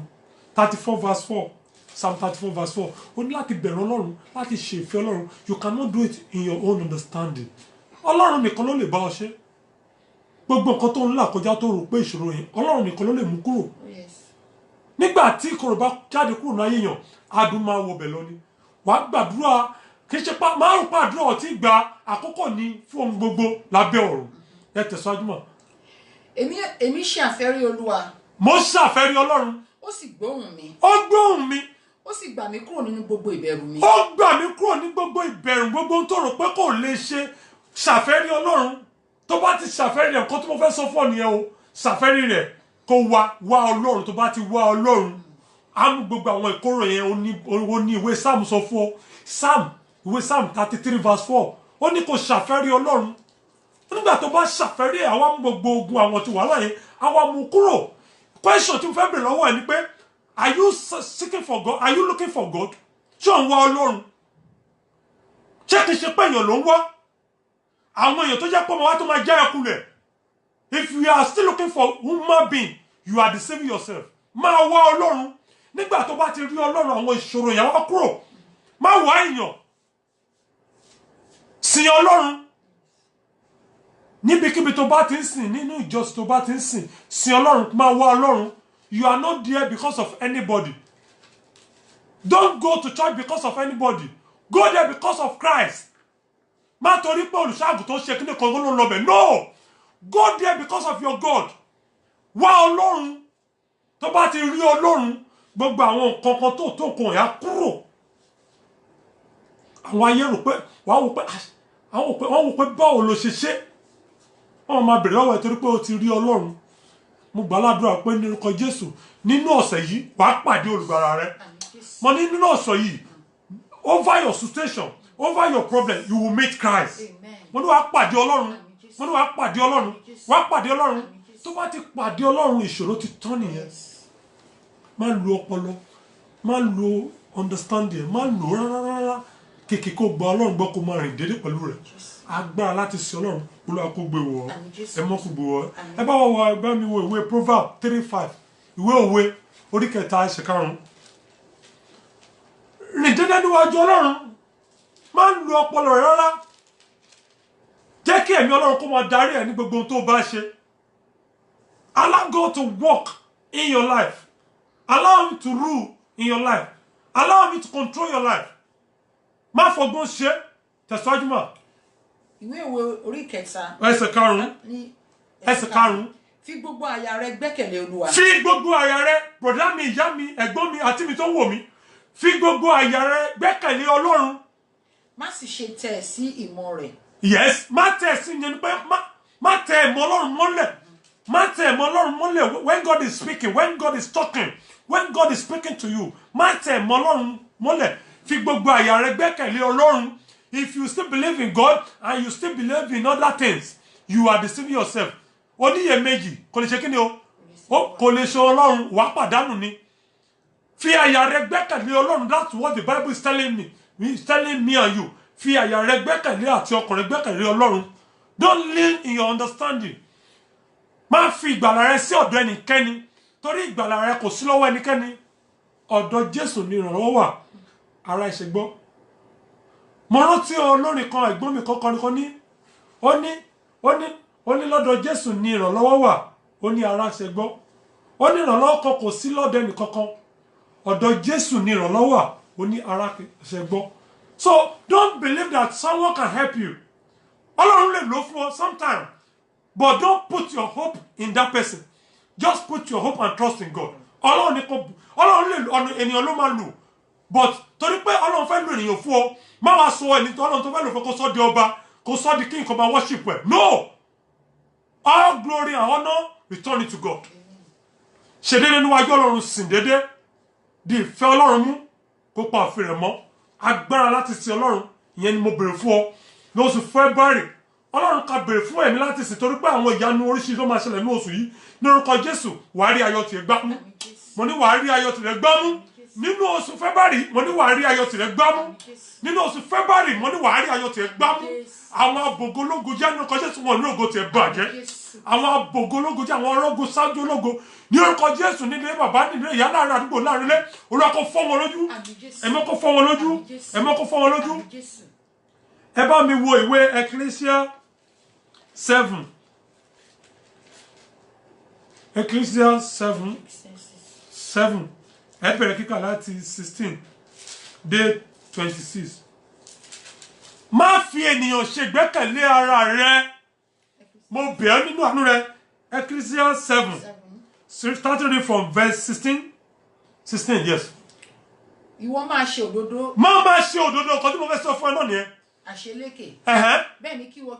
[SPEAKER 3] 34 verse 4 Psalm 34 verse 4 o ní láti bẹ̀rù Ọlọ́run láti ṣe ìfẹ́ Ọlọ́run you cannot do it in your own understanding Ọlọ́run nìkan ló lè bá ọ ṣe gbogbo nǹkan tó ń là kọjá tó rò pé ìṣòro yẹn Ọlọ́run nìkan ló lè mú kúrò nígbà tí ìkorò bá jáde kúrò náà yéèyàn adùn máa wọ bẹ̀ lọ ni wàá gbàdúrà kì í ṣe márùn pàdúrà ọtí gba àkókò ní fún ohun gbogbo lábẹ́ ọ̀run. Ẹ tẹ̀síwájú mọ́.
[SPEAKER 4] Èmi ṣe àfẹ́rí Olúwa.
[SPEAKER 3] Mo ṣàfẹ́rí Ọlọ́run.
[SPEAKER 4] Ó sì gbóhùn mi.
[SPEAKER 3] Ó gbóhùn mi.
[SPEAKER 4] Ó sì gbà mí kúrò nínú gbogbo ìbẹ̀rù mi.
[SPEAKER 3] Ó gbà mí kúrò ní gbogbo ìbẹ̀rù, gbogbo tó rò pé kò lè ṣe. Ṣàfẹ́rí Ọlọ́run. Tó bá ti ṣàfẹ́rí rẹ̀, nǹkan tí mo fẹ́ sọ fún ọ nìyẹn o. Ṣàfẹ́rí rẹ̀ kó wá Ọlọ́run. Tó bá ti wá Ọlọ́run, á mú gbogbo àwọn ìkorò yẹn ó ní ìwé Sáàmù sọ fún ọ. Ìwé Sáàmù 33 verse 4. Ó ní kó ṣàfẹ́rí Ọlọ́run. Nígbà tó bá ṣàfẹ́rí ẹ̀, àwa mú gbogbo ogun àwọn tí wàhálà yẹn, àwa mú kúrò. Question tí mo fẹ́ bèrè lọ́wọ́ ẹ̀ ni pé, are you seeking for God? Are you looking for God? Ṣé ò ń wá Ọlọ́run? Ṣé kìí ṣe pé èèyàn ló ń wá? Àwọn èèyàn tó jẹ́ pé ọmọ wa tó máa já ẹkulẹ̀. If you are still looking for human being, you are deceiving yourself. Máa wá Ọlọ́run. Nígbà tó bá ti rí Ọlọ́run, àwọn ìṣòro yẹn wá kúrò. Má wá èèyàn. Sìn Ọlọ́run. Níbikíbi tó bá ti ń sìn, nínú ìjọsìn tó bá ti ń sìn, sìn Ọlọ́run, máa wá Ọlọ́run. You are not there because of anybody. Don't go to church because of anybody. Go there because of Christ. Má torí pé olùṣàgùn tó ṣe kíní kan ló ń lọ bẹ̀. No! Go there because of your God. Wá Ọlọ́run. Tó bá ti rí Ọlọ́run, gbogbo àwọn nǹkan kan tó kàn yá kúrò. Àwọn ayé rò pé wọ́n wò pé báwo ló ṣe ṣe. Wọ́n máa bèrè lọ́wọ́ ẹ̀ torí pé o ti rí Ọlọ́run. Mo gbàládùra pé ní orúkọ Jésù nínú ọ̀sẹ̀ yìí wàá pàdé olùgbàlà rẹ. Mo ní nínú ọ̀sẹ̀ yìí, over your situation, over your problem, you will meet Christ. Mo ní wàá pàdé Ọlọ́run. Mo ní wàá pàdé Ọlọ́run. Wàá pàdé Ọlọ́run. Tó bá ti pàdé Ọlọ́run, ìṣòro ti tán nìyẹn. Má lo ọpọlọ, má lo understanding, má lo rárá. Kìkì kó gba Ọlọ́run gbọ́ kó máa rìn dédé pẹ̀lú rẹ̀. Agbára láti sin Ọlọ́run, Olúwa kó gbé wọ̀ ọ́, ẹ mọ́ kó gbé wọ̀ ọ́. Ẹ bá wọ ẹgbẹ́ mi wo ìwé Proverbs 3:5, ìwé òwe orí kẹta ẹsẹ̀ karùn-ún. Rìn dédé níwájú Ọlọ́run, má lo ọpọlọ rẹ̀ rárá. Jẹ́ kí ẹ̀mí Ọlọ́run kó máa darí ẹ̀ ní gbogbo ohun tó bá ṣe. Allow God to work in your life. Allow him to rule in your life. Allow him to control your life. Má fọgbọ́n ṣe, tẹ̀síwájú mọ́.
[SPEAKER 4] Ìwé òwe orí kẹta.
[SPEAKER 3] Ẹsẹ̀ karùn-ún. Ẹsẹ̀ karùn-ún.
[SPEAKER 4] Fi gbogbo àyà rẹ gbẹ́kẹ̀lé Olúwa.
[SPEAKER 3] Fi gbogbo àyà rẹ, bọ̀dá mi, ìyá mi, ẹ̀gbọ́n mi àti mi tó wò mí. Fi gbogbo àyà rẹ gbẹ́kẹ̀lé Ọlọ́run.
[SPEAKER 4] Má sì ṣe tẹ̀ sí ìmọ̀ rẹ̀.
[SPEAKER 3] Yes, má tẹ̀ sí yẹn pé má tẹ̀ ìmọ̀ Ọlọ́run mọ́lẹ̀. Má tẹ̀ ìmọ̀ Ọlọ́run mọ́lẹ̀. When God is speaking, when God is talking, when God is speaking to you, má tẹ̀ ìmọ̀ Ọlọ́run mọ́lẹ̀. Fi gbogbo àyà rẹ gbẹ́kẹ̀lé Ọlọ́run. If you still believe in God and you still believe in other things, you are deceiving yourself. Oníyèméjì kò lè ṣe kí ni o? Kò lè ṣe Ọlọ́run, wàá pàdánù ni. Fi àyà rẹ gbẹ́kẹ̀lé Ọlọ́run. That's what the Bible is telling me. It's telling me and you. Fi àyà rẹ gbẹ́kẹ̀lé àti ọkàn rẹ gbẹ́kẹ̀lé Ọlọ́run. Don't lean in your understanding. Má fi ìgbàlà rẹ sí ọ̀dọ̀ ẹnikẹ́ni. Torí ìgbàlà rẹ kò sí lọ́wọ́ ẹnikẹ́ni. Ọ̀dọ̀ Jésù ni ìrànlọ́wọ́ wà. Ara ìṣègbọ́. Mo rántí olórin kan, ẹ̀gbọ́n mi kan ní ó ní lọ́dọ̀ Jésù ni ìrànlọ́wọ́ wà. Ó ní ara ìṣègbọ́. Ó ní ìrànlọ́wọ́ kan kò sí lọ́dọ̀ ẹnìkankan. Ọ̀dọ̀ Jésù ni ìrànlọ́wọ́ wà. Ó ní ara ìṣègbọ́. So don't believe that someone can help you. Ọlọ́run lè lò fún ọ sometime. But don't put your hope in that person. Just put your hope and trust in God. Ọlọ́run lè ọ̀nà ènìyàn ló máa lò. But torí pé Ọlọ́run fẹ́ lò ènìyàn fún ọ, má wá sọ ẹni tó Ọlọ́run tó fẹ́ lò fún kó sọ di ọba, kó sọ di king kó máa worship ẹ̀. No! All glory and honor return it to God. Ṣe déédéé níwájú Ọlọ́run, sìn déédéé. Di ìfẹ́ Ọlọ́run mú kó pa òfin rẹ̀ mọ́. Agbára láti sin Ọlọ́run, ìyẹn ni mo bèrè fún ọ. Lóṣù February, Ọlọ́run ká bèrè fún ẹ̀mí láti sìn torí pé àwọn ìyanu oríṣiríṣi ló máa ṣẹlẹ̀ ní oṣù yìí. Ní orúkọ Jésù, wàá rí ayọ̀ tìrẹ gbámú. Mo ní wàá rí ayọ̀ tìrẹ gbámú. Nínú oṣù February, mo ní wàá rí ayọ̀ tìrẹ gbámú. Nínú oṣù February, mo ní wàá rí ayọ̀ tìrẹ gbámú. Àwọn abògológo jẹ́ ní orúkọ Jésù, wọn ní ògo tìrẹ bàjẹ́. Àwọn abògológo jẹ́ àwọn ọlọ́go ṣáájú ológo. Ní orúkọ Jésù, nílé bàbá, nílé ìyá, láàrin àdúgbò, láàrin ilé, Olúwa kó fọ́ wọn lójú. Ẹ̀mọ́ kó fọ́ wọn lójú. Ẹ̀mọ́ kó fọ́ wọn lójú. Ẹ bá mi wo ìwé Ecclesia 7. Ecclesia 7. Ẹ bẹ̀rẹ̀ kíkà láti 16 dé 26. Má fi ènìyàn ṣègbẹ́kẹ̀lé ara rẹ. Mo bẹ̀ ọ́ nínú àánú rẹ. Ecclesiastes 7. Starting from verse 16. 16, yes.
[SPEAKER 4] Ìwọ máa ṣe òdodo.
[SPEAKER 3] Máa ṣe òdodo kan tí mo fẹ́ sọ fún ẹ náà nìyẹn.
[SPEAKER 4] Àṣelékè. Bẹ́ẹ̀ ni kí wọ́n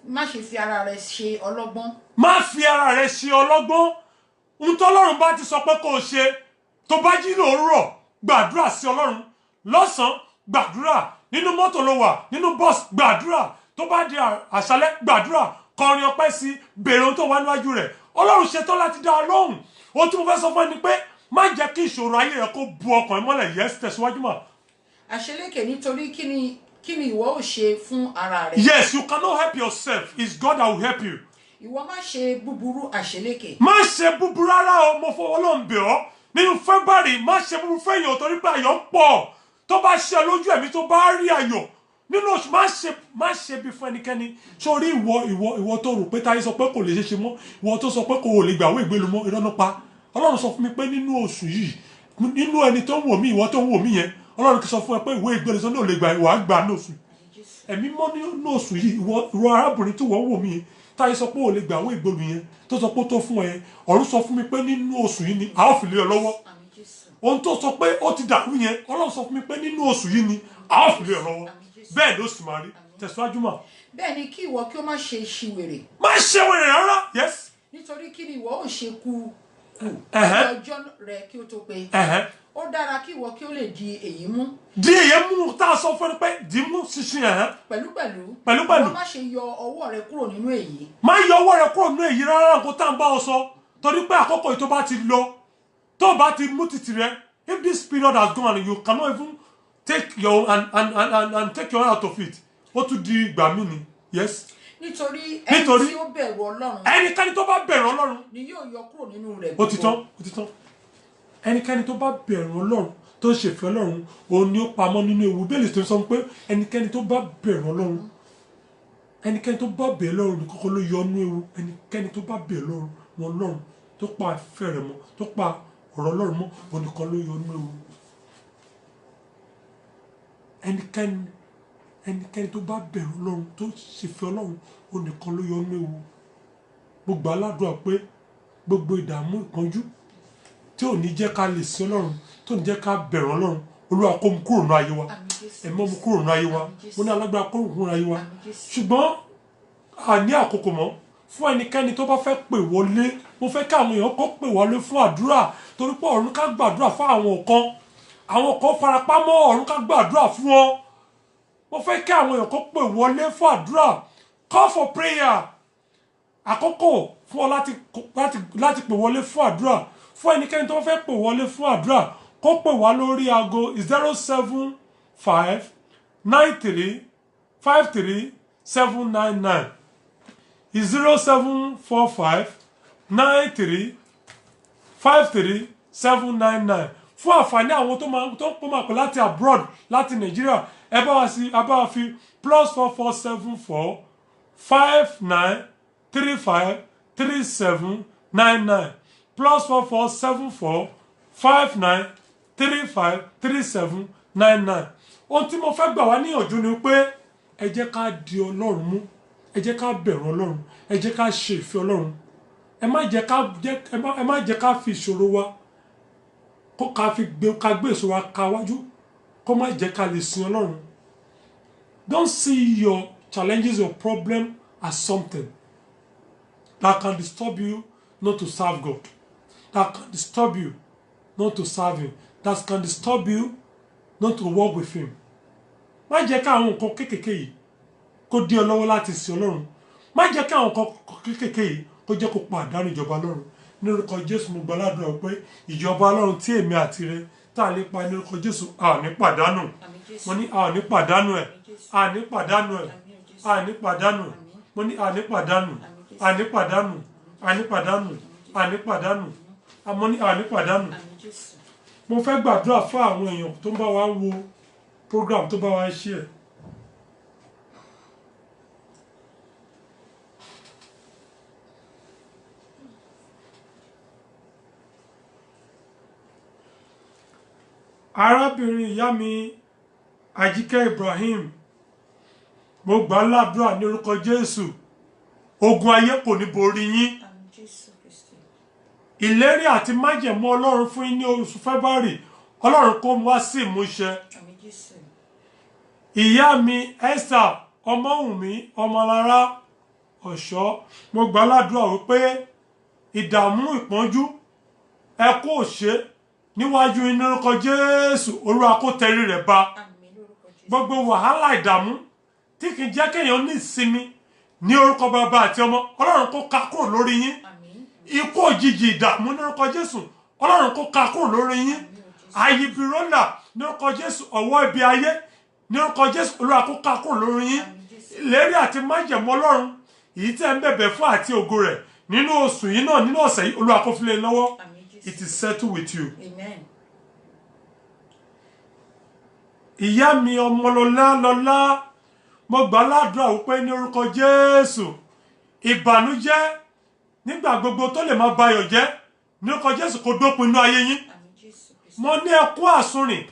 [SPEAKER 4] má ṣe fi ara rẹ̀ ṣe ọlọ́gbọ́n.
[SPEAKER 3] Má fi ara rẹ̀ ṣe ọlọ́gbọ́n. Ohun tí Ọlọ́run bá ti sọ pé kó o ṣe, tó bá jí lóòrọ̀, gbàdúrà sí Ọlọ́run. Lọ́sàn-án, gbàdúrà. Nínú mọ́tò ló wà, nínú bọ́ọ̀sì, gbàdúrà. Tó bá di àṣálẹ́, gbàdúrà. Kọrin ọpẹ́ sí, béèrè ohun tó wà níwájú rẹ̀. Ọlọ́run ṣetán láti dá ọ lóhùn. Ohun tí mo fẹ́ sọ fún ẹ ni pé má jẹ́ kí ìṣòro ayé rẹ kó bu ọkàn mọ́lẹ̀. Yes, tẹ̀síwájú mà.
[SPEAKER 4] Àṣelékè nítorí kí ni ìwọ ò ṣe fún ara rẹ.
[SPEAKER 3] Yes, you cannot help yourself. It's God that will help you.
[SPEAKER 4] Ìwọ má ṣe búburú àṣelékè.
[SPEAKER 3] Má ṣe búburú rárá o, mo fọwọ́ Ọlọ́run bẹ̀ ọ́. Nínú February, má ṣe búburú fẹ́yìn o torí pé ayọ̀ pọ̀. Tó bá ṣe lójú ẹ̀mí tó bá rí ayọ̀. Nínú oṣù má ṣe bí fún ẹnikẹ́ni. Sórí ìwọ tó rò pé táyé sọ pé kò lè ṣe mọ́. Ìwọ tó sọ pé kò lè gbàwé ìgbélu mọ́, irọ́ ló pa. Ọlọ́run sọ fún mi pé nínú oṣù yìí, nínú ẹni tó ń wò mí, ìwọ tó ń wò mí yẹn, Ọlọ́run kì í sọ fún ẹ pé ìwé ìgbélu sọ náà lè gbà ìwà gbà ní oṣù. Ẹ̀mí mọ́ nínú oṣù yìí, ìwọ arábìnrin tí wọ́n wò mí yẹn, táyé sọ pé ò lè gbàwé ìgbélu yẹn, tó sọ pé ó tó fún ẹ, ọ̀run sọ fún mi pé nínú oṣù yìí ni a ó fi lé ọ lọ́wọ́. Ohun tó sọ pé ó ti dàrú yẹn, Ọlọ́run sọ fún mi pé nínú oṣù yìí ni a ó fi lé ọ lọ́wọ́. Bẹ́ẹ̀ ló sì máa rí. Tẹ̀síwájú mà.
[SPEAKER 4] Bẹ́ẹ̀ ni kí ìwọ kí ó má ṣe ṣìwèrè.
[SPEAKER 3] Má ṣe wèrè rárá. Yes.
[SPEAKER 4] Nítorí kí ni ìwọ ò ṣe kú ọjọ́ rẹ kí ó tó pé. Ó dára kí ìwọ kí ó lè di èyí mú.
[SPEAKER 3] Di èyí mú tá a sọ fún ẹ pé di mú ṣinṣin
[SPEAKER 4] pẹ̀lúpẹ̀lú.
[SPEAKER 3] Pẹ̀lúpẹ̀lú.
[SPEAKER 4] Má ṣe yọ ọwọ́ rẹ kúrò nínú èyí.
[SPEAKER 3] Má yọ ọwọ́ rẹ kúrò nínú èyí rárá nǹkan tá à ń bá ọ sọ. Torí pé àkókò yìí tó bá ti lọ, tó bá ti mú títì rẹ, if this period has gone and you cannot even take your and take your out of it, ó tún di ìgbà mí ni. Yes.
[SPEAKER 4] Nítorí ẹni tí ó bẹ̀rù Ọlọ́run.
[SPEAKER 3] Ẹnikẹ́ni tó bá bẹ̀rù Ọlọ́run.
[SPEAKER 4] Ni yóò yọ kúrò nínú rẹ̀.
[SPEAKER 3] Ó ti tán. Ẹnikẹ́ni tó bá bẹ̀rù Ọlọ́run tó ṣèfẹ́ Ọlọ́run òun ni ó pamọ́ nínú ewu. Bẹ́ẹ̀lì tó sọ pé ẹnikẹ́ni tó bá bẹ̀rù Ọlọ́run, ẹnikẹ́ni tó bá bẹ̀rù Ọlọ́run ní kọ́kọ́ ló yọ nínú ewu. Ẹnikẹ́ni tó bá bẹ̀rù Ọlọ́run tó pa ìfẹ́ rẹ̀ mọ́, tó pa ọ̀rọ̀ Ọlọ́run mọ́, òun nìkan ló yọ nínú ewu. Ẹnikẹ́ni tó bá bẹ̀rù Ọlọ́run tó ṣèfẹ́ Ọlọ́run òun nìkan ló yọ nínú ewu. Mo gbà ládùúrà pé gbogbo ìdààmú ìpọ́njú tí ò ní jẹ́ ká lè sí Ọlọ́run, tó ní jẹ́ ká bẹ̀rù Ọlọ́run, Olúwa kó mú kúrò nínú ayé wa. Ẹ̀mọ́ mú kúrò nínú ayé wa. Mo ní alágbára kó mú kúrò nínú ayé wa. Ṣùgbọ́n a ní àkókò mọ́ fún ẹnikẹ́ni tó bá fẹ́ pè wọlé. Mo fẹ́ kí àwọn èèyàn kó pè wọlé fún àdúrà torí pé ọ̀run ká gbàdúrà fún àwọn kan farapamọ́ ọ̀run ká gbàdúrà fún wọn. Mo fẹ́ kí àwọn èèyàn kó pè wọlé fún àdúrà. Call for prayer. Àkókò fún ọ láti pè wọlé fún àdúrà. Fún ẹnikẹ́ni tó fẹ́ pè wọlé fún àdúrà, kó pè wá lórí aago 07593537799. 07459353799. Fún àǹfààní àwọn tó ń pọ̀ pọ̀ láti abroad, láti Nàìjíríà, ẹ bá wa fi +4474 59353799 +4474 59353799. Ohun tí mo fẹ́ gbà wá níyànjú ni pé ẹ jẹ́ ká di Ọlọ́run mú, ẹ jẹ́ ká bẹ̀rù Ọlọ́run, ẹ jẹ́ ká ṣe ìfẹ́ Ọlọ́run. Ẹ má jẹ́ ká fi ìṣòro wa ká gbé ìṣòro wa ká wájú, kó má jẹ́ ká lè sin Ọlọ́run. Don't see your challenges, your problem as something that can disturb you not to serve God, that can disturb you not to serve Him, that can disturb you not to walk with Him. Má jẹ́ ká àwọn nǹkan kéékèèké yìí kó dí ọ lọ́wọ́ láti sin Ọlọ́run. Má jẹ́ ká àwọn nǹkan kéékèèké yìí kó jẹ́ kó pàdánù ìjọba Ọlọ́run. Ní orúkọ Jésù mo gbàdúrà pé ìjọba Ọlọ́run tí èmi àti rẹ tá a lè pa ní orúkọ Jésù a ní pàdánù. Mo ní a ní pàdánù ẹ̀, a ní pàdánù ẹ̀, a ní pàdánù. Mo ní a ní pàdánù, a ní pàdánù, a ní pàdánù, a ní pàdánù. Mo ní a ní pàdánù. Mo fẹ́ gbàdúrà fún àwọn èèyàn tó ń bá wa wo program tó bá wa ṣe ẹ̀. Arábìnrin ìyá mi Àjíkẹ́ Ibrahim mo gbà ládùúrà ní orúkọ Jésù ogun ayé kò ní borí yín ìlérí àti májẹ̀mú Ọlọ́run fún yín ní oṣù February Ọlọ́run kó wá sí ìmúṣẹ ìyá mi Esther Ọmọwùnmí Ọmọlára Ọ̀ṣọ́ mo gbà ládùúrà wípé ìdààmú ìpọ́njú ẹkún òṣè níwájú ní orúkọ Jésù Olúwa kó tẹrí rẹ̀ ba gbogbo wàhálà ìdààmú tí kì í jẹ́ kéèyàn ní ìsinmi ní orúkọ Bàbá àti Ọmọ Ọlọ́run kó ká kúrò lórí yín ikú òjijì ìdààmú ní orúkọ Jésù Ọlọ́run kó ká kúrò lórí yín àyíbírọ́là ní orúkọ Jésù ọwọ́ ibi ayé ní orúkọ Jésù Olúwa kó ká kúrò lórí yín ìlérí àti májẹ̀mú Ọlọ́run èyí tẹ́ ń bẹ̀bẹ̀ fún àti ògo rẹ̀ nínú oṣù yìí náà nínú ọ̀sẹ̀ yìí Olúwa kó fi lé lọ́wọ́ it is settled with you.
[SPEAKER 4] Amen.
[SPEAKER 3] ìyá mi Ọmọlọ́lá mo gbà ládùúrà wípé ní orúkọ Jésù ìbànújẹ́ nígbà gbogbo tó lè máa bayọ̀ jẹ́ ní orúkọ Jésù kó dópin inú ayé yín mo ní ẹkún àsunrìn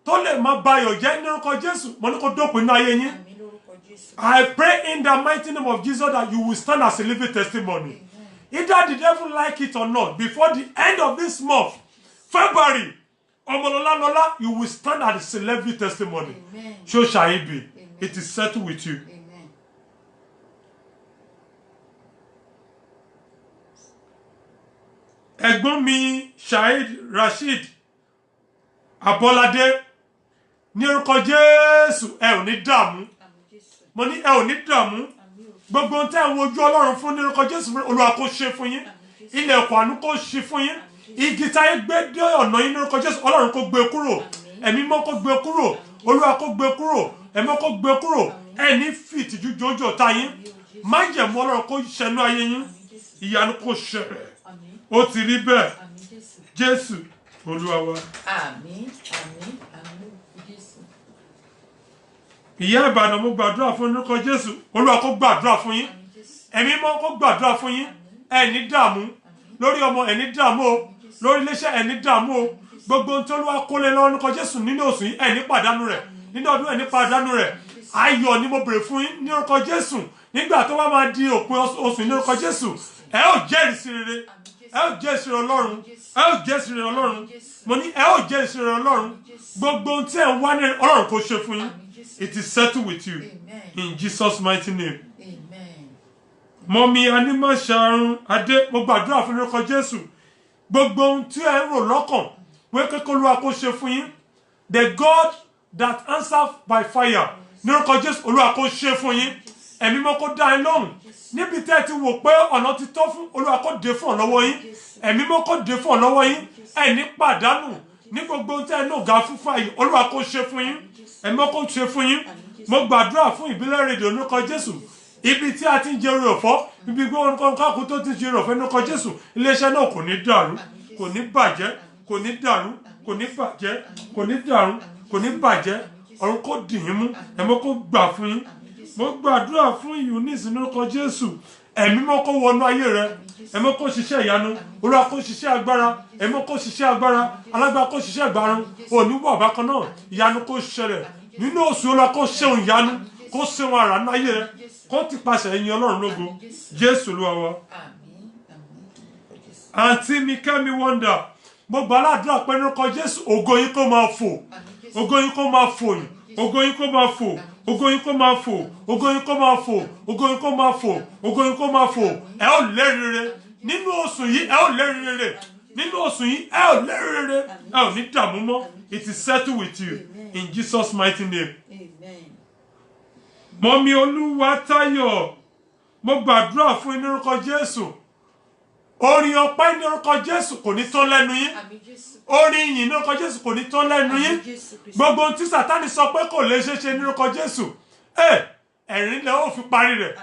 [SPEAKER 3] tó lè máa bayọ̀ jẹ́ ní orúkọ Jésù mo ní kó dópin inú ayé yín. I pray in the mighty name of Jesus that you will stand as a living testimony. Either the devil like it or not, before the end of this month, February, Ọmọlọ́lá, you will stand as a living testimony.
[SPEAKER 4] Amen.
[SPEAKER 3] So shall it be.
[SPEAKER 4] Amen.
[SPEAKER 3] It is settled with you.
[SPEAKER 4] Amen.
[SPEAKER 3] Ẹ̀gbọ́n mi Saheed Rasheed Abolade ní orúkọ Jésù ẹ ò ní dààmú. Mo ní ẹ ò ní dààmú. Gbogbo ohun tẹ́ ń wojú Ọlọ́run fún ní orúkọ Jésù Olúwa kó ṣe fún yín. Ilẹ̀kùn àánú kó ṣí fún yín. Igi táyé gbé dé ọ̀nà yín ní orúkọ Jésù Ọlọ́run kó gbé kúrò. Ẹ̀mí mọ́ kó gbé kúrò. Olúwa kó gbé kúrò. Ẹ̀mí mọ́ kó gbé kúrò. Ẹni fi ìtìjú jọjọ ta yín. Májẹ̀mú Ọlọ́run kó ṣẹnu ayé yín. Ìyanu kó ṣẹlẹ̀. Ó ti rí bẹ́ẹ̀. Jésù Olúwa wa.
[SPEAKER 4] Àmín, àmín, àmín, Jésù.
[SPEAKER 3] Ìyá Ìbàdàn mo gbàdúrà fún orúkọ Jésù Olúwa kó gbàdúrà fún yín. Ẹ̀mí mọ́ kó gbàdúrà fún yín. Ẹni dààmú lórí ọmọ ẹni dààmú o lórí iléeṣẹ́ ẹni dààmú o gbogbo ohun tí Olúwa kó lé lọ́wọ́ orúkọ Jésù nínú oṣù yìí ẹni pàdánù rẹ̀ nínú ọdún ẹni pàdánù rẹ̀ ayọ̀ ni mo bèrè fún yín ní orúkọ Jésù nígbà tó wá máa di òpin oṣù ní orúkọ Jésù ẹ ó jẹ́rìí sí rere ẹ ó jẹ́rìí sí rere Ọlọ́run ẹ ó jẹ́rìí sí rere Ọlọ́run mo ní ẹ ó jẹ́rìí sí rere Ọlọ́run gbogbo ohun tí ẹ ń wá ní Ọlọ́run kó ṣe fún yín it is settled with you in Jesus mighty name. Mọ́mí Anímọ̀ṣàrún Adé mo gbàdúrà fún orúkọ Jésù gbogbo ohun tí ẹ ń rò lọ́kàn wé kékeré Olúwa kó ṣe fún yín the God that answers by fire ní orúkọ Jésù Olúwa kó ṣe fún yín ẹ̀mí mọ́ kó dá yín lóhùn níbi tẹ́ ẹ ti wò pé ọ̀nà ti tọ́ fún Olúwa kó dé fún ọ lọ́wọ́ yín ẹ̀mí mọ́ kó dé fún ọ lọ́wọ́ yín ẹni pàdánù ní gbogbo ohun tí ẹ náà ga fún fàyè Olúwa kó ṣe fún yín ẹ̀mí mọ́ kó ṣe fún yín mo gbàdúrà fún ìbílẹ̀ rédíò ní orúkọ Jésù ibi tí a ti ń jẹ orí ọ̀fọ́ ibi gbé orúkọ káàkó tó ti ń jẹ orí ọ̀fẹ́ ní orúkọ Jésù iléeṣẹ́ náà kò ní dàrú kò ní bàjẹ́ kò ní dàrú kò ní bàjẹ́ kò ní dàrú kò ní bàjẹ́ ọ̀run kò dì yín mú ẹ̀mọ́ kò gbà fún yín mo gbàdúrà fún Eunice ní orúkọ Jésù ẹ̀mí mọ́ kó wọnú ayé rẹ ẹ̀mọ́ kó ṣiṣẹ́ ìyanu Olúwa kó ṣiṣẹ́ agbára ẹ̀mọ́ kó ṣiṣẹ́ agbára alágbára kó ṣiṣẹ́ ìgbárun òní wọ̀ bákan náà ìyanu kó ṣẹlẹ̀ nínú oṣù Olúwa kó ṣeun ìyanu kó ṣeun àrà ní ayé rẹ kó ti pàṣẹ ẹ̀yin Ọlọ́run lógo Jésù Olúwa wa. Àǹtí mi Kẹ́mi Wonder mo gbà ládùúrà pé lórúkọ Jésù ògo yín kó máa fò ògo yín kó máa fò yín ògo yín kó máa fò ògo yín kó máa fò ògo yín kó máa fò ògo yín kó máa fò ògo yín kó máa fò ẹ ó lẹ́rìí rere nínú oṣù yìí ẹ ó lẹ́rìí rere nínú oṣù yìí ẹ ó lẹ́rìí rere ẹ ò ní dààmú mọ́ it is settled with you in Jesus mighty name. Mọ́mí Olúwatáyọ̀ mo gbàdúrà fún ní orúkọ Jésù orin ọpẹ́ ní orúkọ Jésù kò ní tán lẹ́nu yín orin ìyìn ní orúkọ Jésù kò ní tán lẹ́nu yín gbogbo ohun tí Sátánì sọ pé kò lè ṣeé ṣe ní orúkọ Jésù ẹ̀rín lẹ ó fi parí rẹ̀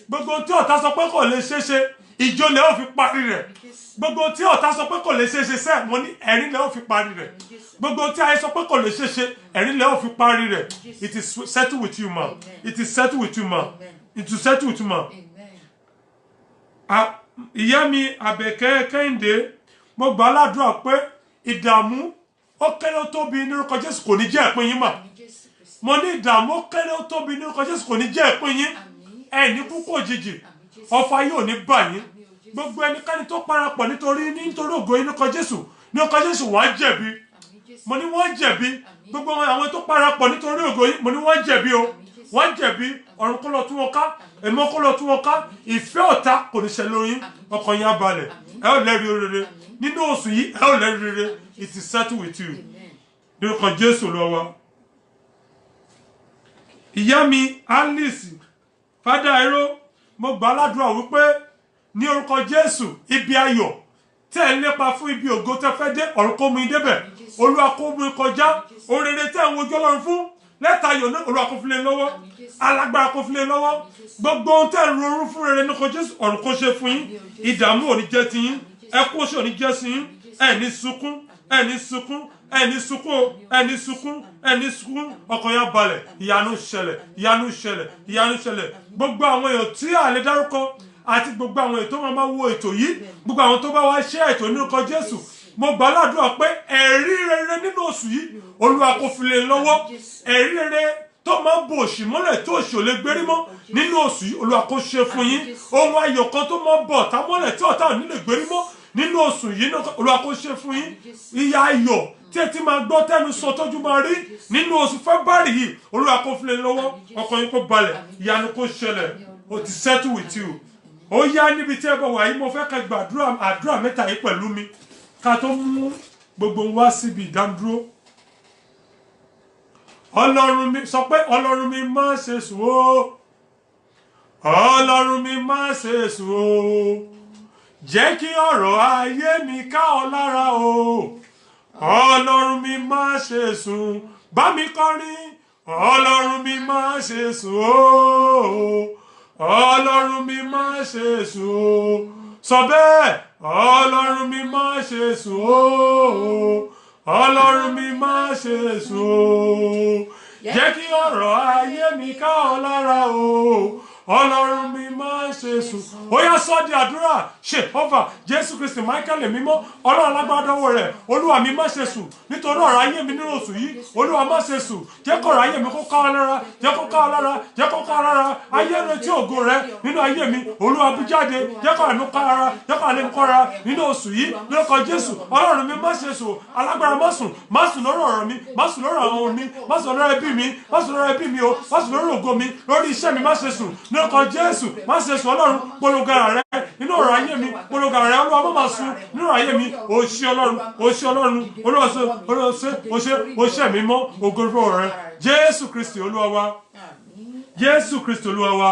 [SPEAKER 3] gbogbo ohun tí ọ̀tá sọ pé kò lè ṣeé ṣe ìjó lẹ ó fi parí rẹ̀ gbogbo ohun tí ọ̀tá sọ pé kò lè ṣeé ṣe sẹ́ẹ̀ mo ní ẹ̀rín lẹ ó fi parí rẹ̀ gbogbo ohun tí ayé sọ pé kò lè ṣeé ṣe ẹ̀rín lẹ ó fi parí rẹ̀ it is settled with you ma it is settled with you ma it is settled with you ma. Ìyá mi Àbẹ̀kẹ́ Kẹ́hìndé mo gbà ládùúrà pé ìdààmú ó kéré tóbi ní orúkọ Jésù kò ní jẹ́ ìpín yín mà mo ní ìdààmú kéré ó tóbi ní orúkọ Jésù kò ní jẹ́ ìpín yín ẹni kúkú òjijì ọfà yóò ní bà yín gbogbo ẹnikẹ́ni tó parapọ̀ nítorí ògo yín ní orúkọ Jésù wọ́n jẹ̀bi mo ní wọ́n jẹ̀bi gbogbo àwọn tó parapọ̀ nítorí ògo yín mo ní wọ́n jẹ̀bi o wọ́n jẹ̀bi ọ̀run kó lọ tú wọn ká ẹ̀mọ́ kó lọ tú wọn ká ìfẹ́ ọ̀tá kò ní ṣẹ lórí yín ọkàn yín á balẹ̀ ẹ ó lẹ́rìí rere nínú oṣù yìí ẹ ó lẹ́rìí rere it is settled with you ní orúkọ Jésù lọ́wọ́. ìyá mi Alice fada ẹ̀rọ mo gbà ládùúrà wípé ní orúkọ Jésù ibi ayọ̀ tẹ́ ẹ lépa fún ibi ògo tẹ́ fẹ́ dé ọ̀run kó mú yín débẹ̀ Olúwa kó mú yín kọjá orere tẹ́ ẹ ń wojú Ọlọ́run fún lẹ́tà ayọ̀ náà Olúwa kó fi lé lọ́wọ́ alágbára kó fi lé lọ́wọ́ gbogbo ohun tẹ́ ẹ ń ronú fún rere ní orúkọ Jésù ọ̀run kó ṣe fún yín ìdààmú ò ní jẹ́ ti yín ẹkún oṣù ò ní jẹ́ sí yín ẹ ní sunkún ẹ ní sunkún ẹ ní sunkún ẹ ní sunkún ẹ ní sunkún ọkàn yá balẹ̀ ìyanu ṣẹlẹ̀ ìyanu ṣẹlẹ̀ ìyanu ṣẹlẹ̀ gbogbo àwọn èèyàn tí a lè dárúkọ àti gbogbo àwọn èèyàn tó máa wo ètò yìí gbogbo àwọn tó bá wá ṣe ètò ní orúkọ Jésù mo gbà ládùúrà pé ẹ̀rí rere nínú oṣù yìí Olúwa kó fi lé lọ́wọ́ ẹ̀rí rere tó máa ń bo òṣì mọ́lẹ̀ tó òṣì ò lè gbérí mọ́ nínú oṣù yìí Olúwa kó ṣe fún yín ohun ayọ̀ kan tó máa ń bọ̀ ọ̀tá mọ́lẹ̀ tí ọ̀tá ò ní lè gbérí mọ́ nínú oṣù yìí Olúwa kó ṣe fún yín ìyà ayọ̀ tí ẹ ti máa gbọ́ tẹ́nu sọ tójú máa rí nínú oṣù February yìí Olúwa kó fi lé lọ́wọ́ ọkàn yín kó balẹ̀ ìyanu kó ṣẹlẹ̀ ó ti settle with you ó yá níbi tí ẹ bọ̀ wá yìí mo fẹ́ ká gbàdúrà àdúrà mẹ́ta yìí pẹ̀lú mi ká tó mú gbogbo wá síbi ìdádúró Ọlọ́run mi sọ pé Ọlọ́run mi má ṣe sùn o Ọlọ́run mi má ṣe sùn o jẹ́ kí ọ̀rọ̀ ayé mi ká ọ lára o Ọlọ́run mi má ṣe sùn bá mi kọrin Ọlọ́run mi má ṣe sùn o Ọlọ́run mi má ṣe sùn o sọ bẹ́ẹ̀ Ọlọ́run mi má ṣe sùn o Ọlọ́run mi má ṣe sùn o jẹ́ kí ọ̀rọ̀ ayé mi ká ọ lára o Ọlọ́run mi má ṣe sùn ó yá sọ di àdúrà Jehovah Jésù Kristi Michael mímọ́ Ọlọ́run alágbádọ́wọ́ rẹ̀ Olúwa mi má ṣe sùn nítorí ọ̀rọ̀ ayé mi nínú oṣù yìí Olúwa má ṣe sùn jẹ́ kó ọ̀rọ̀ ayé mi kó ká ọ lára jẹ́ kó ká ọ lára jẹ́ kó ká ọ lára ayé rẹ tí ògo rẹ nínú ayé mi Olúwa bú jáde jẹ́ kó àmì ká ara jẹ́ kó àmì kọ́ ara nínú oṣù yìí lórúkọ Jésù Ọlọ́run mi má ṣe sùn alágbára má sùn lórí ọ̀rọ̀ mi má sùn lórí àwọn mi má sùn lórí ẹbí mi má sùn lórí ẹbí mi o má sùn lórí ògo mi lórí iṣẹ́ mi má ṣe sùn lórúkọ Jésù má ṣe sùn Ọlọ́run polongo ara rẹ nínú ọ̀rọ̀ ayé mi polongo ara rẹ Olúwa má máa sùn nínú ọ̀rọ̀ ayé mi o ṣé Ọlọ́run o ṣé Ọlọ́run o ṣé mi mọ́ ògo rẹ Jésù Kristi Olúwa wa Jésù Kristi Olúwa wa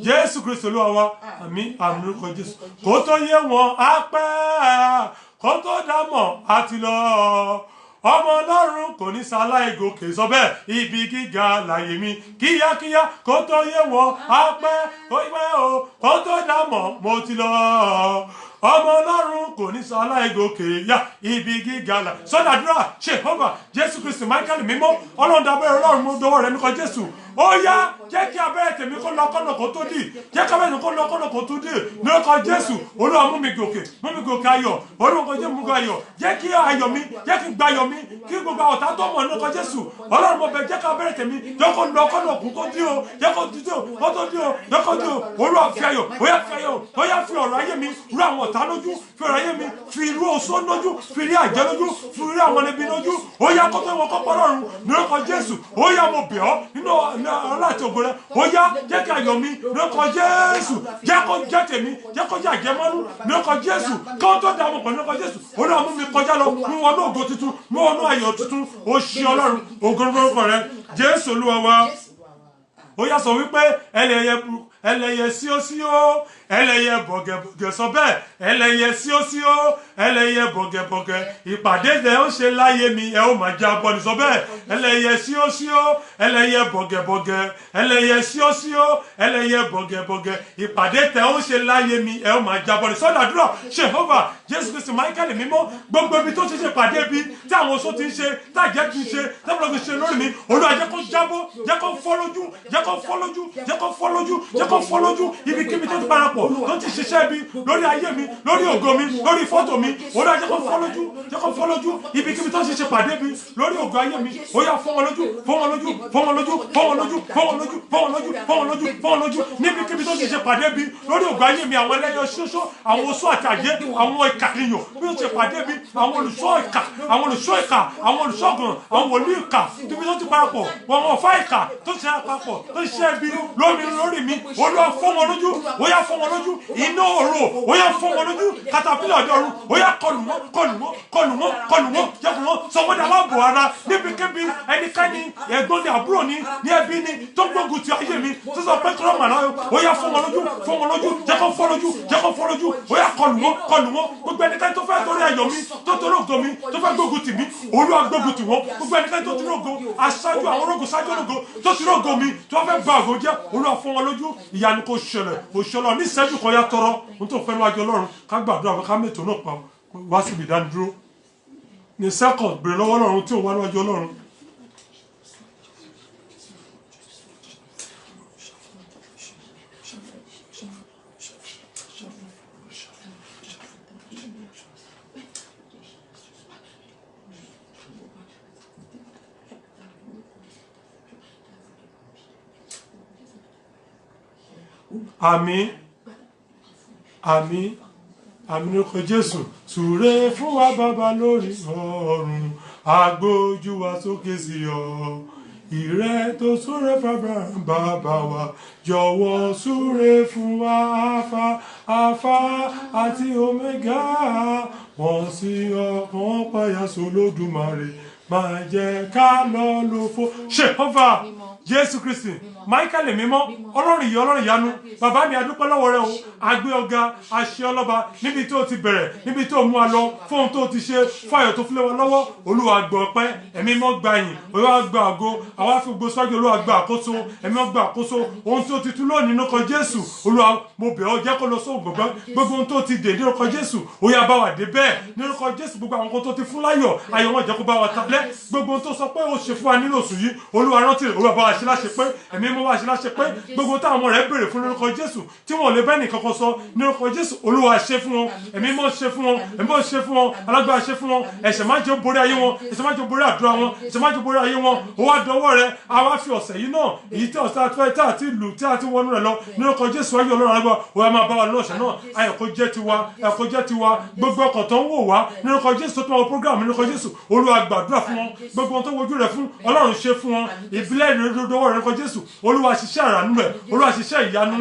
[SPEAKER 3] Jésù Kristi Olúwa wa àmín àmín lórúkọ Jésù kó tó yé wọn á pẹ́ kó tó dámọ̀ á ti lọ ọmọ Ọlọ́run kò ní ṣaláì gòkè sọ bẹ́ẹ̀ ibi gíga láyé mi kíákíá kó tó yé wọn á pẹ́ o kó tó dámọ̀ mo ti lọ ọmọ Ọlọ́run kò ní ṣaláì gòkè yá ibi gíga là sọdàdúrà Jehovah Jésù Kristi Michael mímọ́ Ọlọ́run dábẹ́rẹ́ Ọlọ́run mú dọwọ́ rẹ nípa Jésù ó yá jẹ́ kí abẹ́rẹ́ tèmi kó lọ kọ́nà kó tó dì jẹ́ kí abẹ́rẹ́ kó lọ kọ́nà kó tó dì nípa Jésù Olúwa mú mi gòkè ayọ̀ Olúwa kó jẹ́ mú mi ayọ̀ jẹ́ kí ayọ̀ mi jẹ́ kí gba ayọ̀ mi kí gbogbo ọ̀tá tó mọ̀ nípa Jésù Ọlọ́run mo bẹ̀ jẹ́ kí abẹ́rẹ́ tèmi jẹ́ kó lọ kọ́nà kó tó dì o jẹ́ kó dì o kó tó dì o jẹ́ kó dì o Olúwa fi ayọ̀ ó yá fi ayọ̀ ó yá fi ọ̀rọ̀ ayé mi rú àwọn ọ̀tá lójú fi ọ̀rọ̀ ayé mi fi irú oṣó lójú fi rí àjẹ́ lójú fi rí àwọn ẹbí lójú ó yá kó tó wọn kọ́ pọ́ lọ́run nípa Jésù ó yá mo bẹ̀ ọ́ nínú ọlọ́àti ògo rẹ ó yá jẹ́ kí ayọ̀ mi nípa Jésù jẹ́ kó jẹ́ tèmi jẹ́ kó jẹ́ àjẹmọ́nú nípa Jésù kí wọ́n tó dá ọmọ pẹ̀lú nípa Jésù ó náà mú mi kọjá lọ mú wọn ní ògo tuntun mú wọn ní ayọ̀ tuntun ó ṣí Ọlọ́run ògo lórúkọ rẹ Jésù Olúwa wa ó yá sọ wípé ẹlẹ́yẹ síósíó ẹlẹ́yẹ bọ̀gẹ̀bọ̀gẹ̀ sọ bẹ́ẹ̀ ẹlẹ́yẹ síósíó ẹlẹ́yẹ bọ̀gẹ̀bọ̀gẹ̀ ìpàdé tẹ ó ṣe láyé mi ẹ ó máa jábọ́ ní sọ bẹ́ẹ̀ ẹlẹ́yẹ síósíó ẹlẹ́yẹ bọ̀gẹ̀bọ̀gẹ̀ ẹlẹ́yẹ síósíó ẹlẹ́yẹ bọ̀gẹ̀bọ̀gẹ̀ ìpàdé tẹ ó ṣe láyé mi ẹ ó máa jábọ́ ní sọ́dàdúrà Jehovah Jésù Kristi Michael mímọ́ gbogbo ibi tó ti ṣe pàdé bí tí àwọn oṣó ti ń ṣe tájẹ́ kì í ṣe tábìlọ́gì ṣe lórí mi Olúwa jẹ́ kó jábọ́ jẹ́ kó fọ́ lójú jẹ́ kó fọ́ lójú jẹ́ kó fọ́ lójú jẹ́ kó fọ́ lójú ibikíbi tó ti parapọ̀ parapọ̀ tó ti ṣiṣẹ́ bí lórí ayé mi lórí ògo mi lórí fọ́tò mi Olúwa jẹ́ kó fọ́ lójú jẹ́ kó fọ́ lójú ibikíbi tó ti ṣe pàdé mi lórí ògo ayé mi ó yá fọ́ wọn lójú fọ́ wọn lójú fọ́ wọn lójú fọ́ wọn lójú fọ́ wọn lójú fọ́ wọn lójú fọ́ wọn lójú fọ́ wọn lójú níbikíbi tó ti ṣe pàdé mi lórí ògo ayé mi àwọn ẹlẹ́yọ ṣoṣo àwọn oṣù àtàjẹ́ àwọn ìkànnìyàn bí ó ṣe pàdé mi àwọn olùṣọ́ ìkà àwọn olùṣọ́ ìkà àwọn olùṣọ́gun àwọn wòlíì ìkà níbi tó ti parapọ̀ wọn ọ̀fà ìkà tó ṣe àpapọ̀ tó ṣe ẹbí lórí mi Olúwa fọ́ wọn lójú ó yá fọ́ wọn lójú iná òrò ó yá fọ́ wọn lójú katapila ọ̀dọ́run ó yá kọlù wọn kọlù wọn kọlù wọn kọlù wọn jẹ́kùn wọn sọmọdé aláàbò ara níbikíbi ẹnikẹ́ni ẹ̀gbọ́n ni àbúrò ni ní ẹbí ni tó gbógun ti ayé mi tó sọ pé kọ́lọ́ màná ó yá fọ́ wọn lójú jẹ́kọ̀ fọ́ lójú jẹ́kọ̀ fọ́ lójú ó yá kọlù wọn gbogbo ẹnikẹ́ni tó fẹ́ torí ayọ̀ mi tó torí ògo mi tó fẹ́ gbógun tì mí Olúwa gbógun tì wọ́n gbogbo ẹnikẹ́ni tó torí ògo aṣáájú àwọn ológun ṣáájú ológo tó torí ògo mi tó fẹ́ ba ògo jẹ́ Olúwa fọ́ wọn lójú ìyanu kò ṣẹlẹ̀ òṣèlú ní ìṣẹ́jú kan yá tọrọ ohun tó fẹ́ níwájú Ọlọ́run ká gbàdúrà ká mẹ́tò náà pa wá síbi ìdánidúró ní second bèrè lọ́wọ́ Ọlọ́run tí ò wá níwájú Ọlọ́run. Àmín àmín àmín lórúkọ Jésù súre fún wa bàbá lórí ọ̀run agbójú wa sókè sí ọ ìrẹ́ tó súre fún bàbá wa jọ̀wọ́ súre fún wa alpha àti omega wọ́n sí ọkàn payà sólódùmarè máa jẹ́ ká lọ lófo Jehovah Jésù Kristi Michael mímọ́ Ọlọ́run yìí Ọlọ́run ìyanu bàbá mi adúpẹ́ lọ́wọ́ rẹ o agbé ọ̀gá àṣẹ ọlọ́ba níbi tó ti bẹ̀rẹ̀ níbi tó mú a lọ fún ohun tó ti ṣe fún ayọ̀ tó fúnlẹ̀ wọn lọ́wọ́ Olúwa gbọ́ ọpẹ́ ẹ̀mí mọ́ gba yìn Olúwa gba ògo àwa fi gbogbo sọ́jú Olúwa gba àkóso ẹ̀mí mọ́ gba àkóso ohun tó ti tú lónìí nínú kan Jésù Olúwa mo bẹ̀ ọ́ jẹ́ kó lọ sóògùn gbogbo ohun tó ti dè nínú kan Jésù ó yá bá wa dé bẹ́ẹ̀ nínú kan Jésù gbogbo àwọn kan tó ti fún láyọ̀ ayọ̀ wọn jẹ́ kó bá wa tablẹ̀ gbogbo ohun tó sọ pé ó ṣe fún wa nínú oṣù yìí Olúwa rántí Olúwa bá wa ṣe láṣẹ pé ẹ̀mí mọ́ wá ṣe láṣẹ pé gbogbo táwọn ọmọ rẹ̀ béèrè fún lórúkọ Jésù tí wọn ò lè bẹ́ẹ̀ nìkan kan sọ lórúkọ Jésù Olúwa ṣe fún wọn ẹ̀mí mọ́ ṣe fún wọn ẹ̀mí mọ́ ṣe fún wọn alágbára ṣe fún wọn ẹ̀ṣẹ̀ má jẹ́ borí ayé wọn ẹ̀ṣẹ̀ má jẹ́ borí àdúrà wọn ẹ̀ṣẹ̀ má jẹ́ borí ayé wọn ó wá dọwọ́ rẹ̀ a wá fi ọ̀sẹ̀ yìí náà èyí tí ọ̀sẹ̀ àti tá àti ìlú tí àti wọnú rẹ̀ lọ lórúkọ Jésù ayé Ọlọ́run àgbà ó yá máa bá wa lọ́sẹ̀ náà ayọ̀ kó jẹ́ tiwa ayọ̀ kó jẹ́ tiwa gbogbo ọkàn tó ń wò wá lórúkọ Jésù tó tún àwọn program lórúkọ Jésù Olúwa gbàdúrà fún wọn gbogbo ohun tó wojú rẹ̀ fún Ọlọ́run ṣe fún wọn ìbílẹ̀ ìrìnàjò rẹ̀ lórúkọ Jésù Olúwa ṣiṣẹ́ àránú rẹ̀ Olúwa ṣiṣẹ́ ìyanu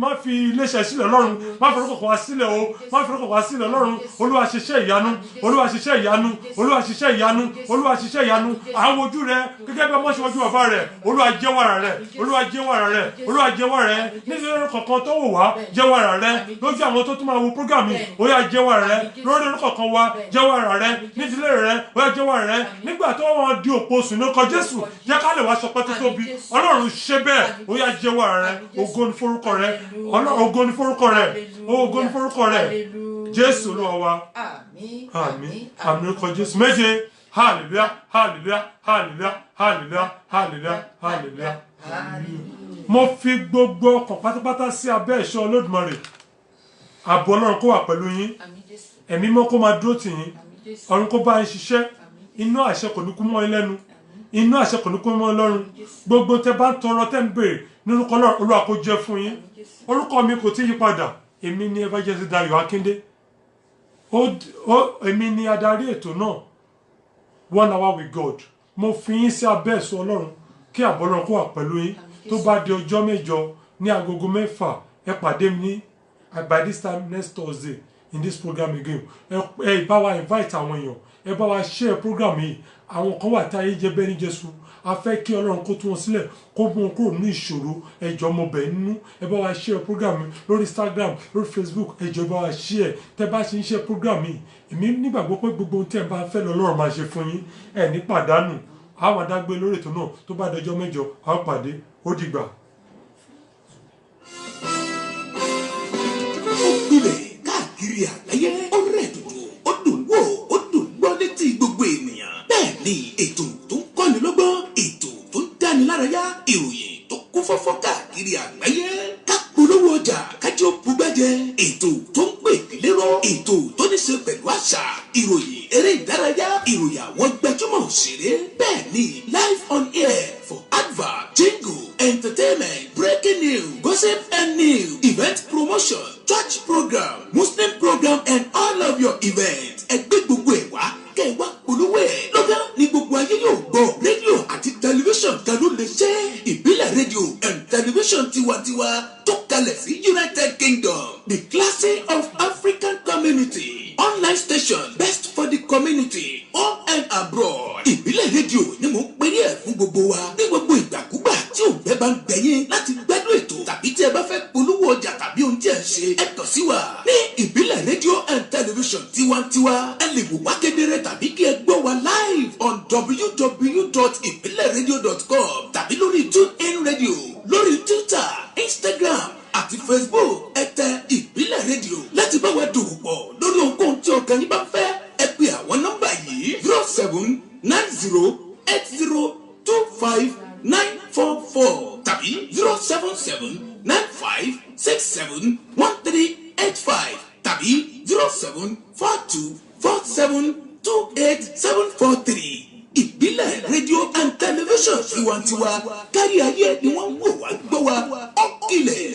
[SPEAKER 3] má fi iléeṣẹ́ sílẹ̀ Ọlọ́run má fi orúkọ wá sílẹ̀ o má fi orúkọ wá sílẹ̀ Ọlọ́run Olúwa ṣiṣẹ́ ìyanu Olúwa ṣiṣẹ́ ìyanu Olúwa ṣiṣẹ́ ìyanu Olúwa ṣiṣẹ́ ìyanu àwọn ojú rẹ̀ gẹ́gẹ́ bí ọmọ ṣe wojú bàbá rẹ̀ Olúwa jẹ́wọ́ ara rẹ̀ Olúwa jẹ́wọ́ ara rẹ̀ Olúwa jẹ́wọ́ rẹ̀ nítorí kọ̀ọ̀kan tó wò wá jẹ́wọ́ ara rẹ̀ lójú àwọn tó tún máa wo program yìí ó yá jẹ́wọ́ ara rẹ̀ lórí orúkọ̀ọ̀kan wa jẹ́wọ́ ara rẹ̀ nídìílé rẹ̀ ó yá jẹ́wọ́ ara rẹ̀ nígbà tó wọn di òpó sùn ní ọkọ̀ Jésù jẹ́ ká lè wá sọpẹ́ tó tóbi Ọlọ́run ṣe bẹ́ẹ̀ ó yá jẹ́wọ́ ara rẹ̀ ògo ni forúkọ rẹ̀ ògo ni forúkọ rẹ̀ ògo ni forúkọ rẹ̀ Jésù Olúwa wa àmín àmín orúkọ Jésù méje hallelujah hallelujah hallelujah hallelujah hallelujah hallelujah mo fi gbogbo ọkàn pátápátá sí abẹ́ ìṣọ́ Olódùmarè ààbò Ọlọ́run kó wà pẹ̀lú yín ẹ̀mí mọ́ kó máa dúró tì yín ọ̀run kó bá yín ṣiṣẹ́ inú àṣẹ kò ní kú mọ́ yín lẹ́nu inú àṣẹ kò ní kú mọ́ lọ́run gbogbo tẹ bá ń tọrọ tẹ́ ń béèrè nínú orúkọ Ọlọ́run Olúwa kó jẹ́ fún yín orúkọ mi kò tí yí padà èmi ni Evangelist Dayọ̀ Akíndé èmi ni adarí ètò náà 1 hour with God mo fi yín sí abẹ́ ẹ̀ṣọ́ Ọlọ́run kí ààbò Ọlọ́run kó wà pẹ̀lú yín tó bá di ọjọ́ mẹ́jọ ní agogo 6 ẹ pàdé mi ní by this time next Thursday in this program again ẹ bá wa invite àwọn èèyàn ẹ bá wa share program yìí àwọn kan wà tá ayé jẹ bẹ́ẹ̀ ní Jésù a fẹ́ kí Ọlọ́run kó tú wọn sílẹ̀ kó mú wọn kúrò ní ìṣòro ẹjọ́ ọmọ bẹ̀ nínú ẹ bá wa share program yìí lórí Instagram lórí Facebook ẹjọ́ ẹ bá wa share tẹ bá ṣe ń share program yìí èmi nígbàgbọ́ pé gbogbo ohun tí ẹ bá fẹ́ lọ́lọ́run máa ṣe fún yín ẹ ní pàdánù àwọn adágbé lórí ètò náà tó bá dọjọ́ mẹ́jọ a ó pàdé ó dìgbà.
[SPEAKER 5] ó gbilẹ̀ káàkiri àgbáyé ó rẹ̀ dòdò ó dùn wò ó dùn gbọ́ létí gbogbo ènìyàn bẹ́ẹ̀ ni ètò tó ń kọ́ni lọ́gbọ́n ètò tó ń dáni lárayá ìròyìn tó kún fọ́fọ́ káàkiri àgbáyé ká polówó ọjà ọjà kájọ bugbẹ́jẹ ètò tó ń pè lérò ètò tó ní ṣe pẹ̀lú àṣà ìròyìn eré ìdárayá ìròyìn àwọn gbajúmọ̀ òṣèré bẹ́ẹ̀ ni live on air for advert jingle entertainment breaking news gossip and news event promotion church program muslim program and all of your events ẹgbẹ́ gbogbo ẹ̀ wá kẹwàá olówó ẹ̀ lọ́gán ní gbogbo ayé yóò gbọ́ rédíò àti tẹlifíṣàn kan ló lè ṣe ìbílẹ̀ rédíò and tẹlifíṣàn tiwantiwa tó kalẹ̀ sí United Kingdom the classic of African community online station best for the community home and abroad ìbílẹ̀ rédíò ni mò ń pèrè ẹ̀ fún gbogbo wa ní gbogbo ìgbàkúgbà tí òǹgbẹ bá ń gbẹ̀yìn láti gbádùn ètò tàbí tí ẹ bá fẹ́ polówó ọjà tàbí ohun tí ẹ ń ṣe ẹ kàn sí wa ní ìbílẹ̀ rédíò and television tiwantiwa ẹ lè wò wá kedere tàbí kí ẹ gbọ́ wa live on www.ibileradio.com tàbí lórí TuneIn Radio lórí Twitter Instagram àti Facebook ẹ tẹ ìbílẹ̀ rédíò láti bá wa dòwò pọ̀ lórí ohunkóhun tí ọkàn yín bá fẹ́ ẹ pè àwọn nọ́mbà yìí 0790802594 tàbí 07795671385 tàbí 07424728743 ìbílẹ̀ rédíò and television tiwantiwa kárí ayé ni wọ́n ń wò wá gbọ́ wa ó kilẹ̀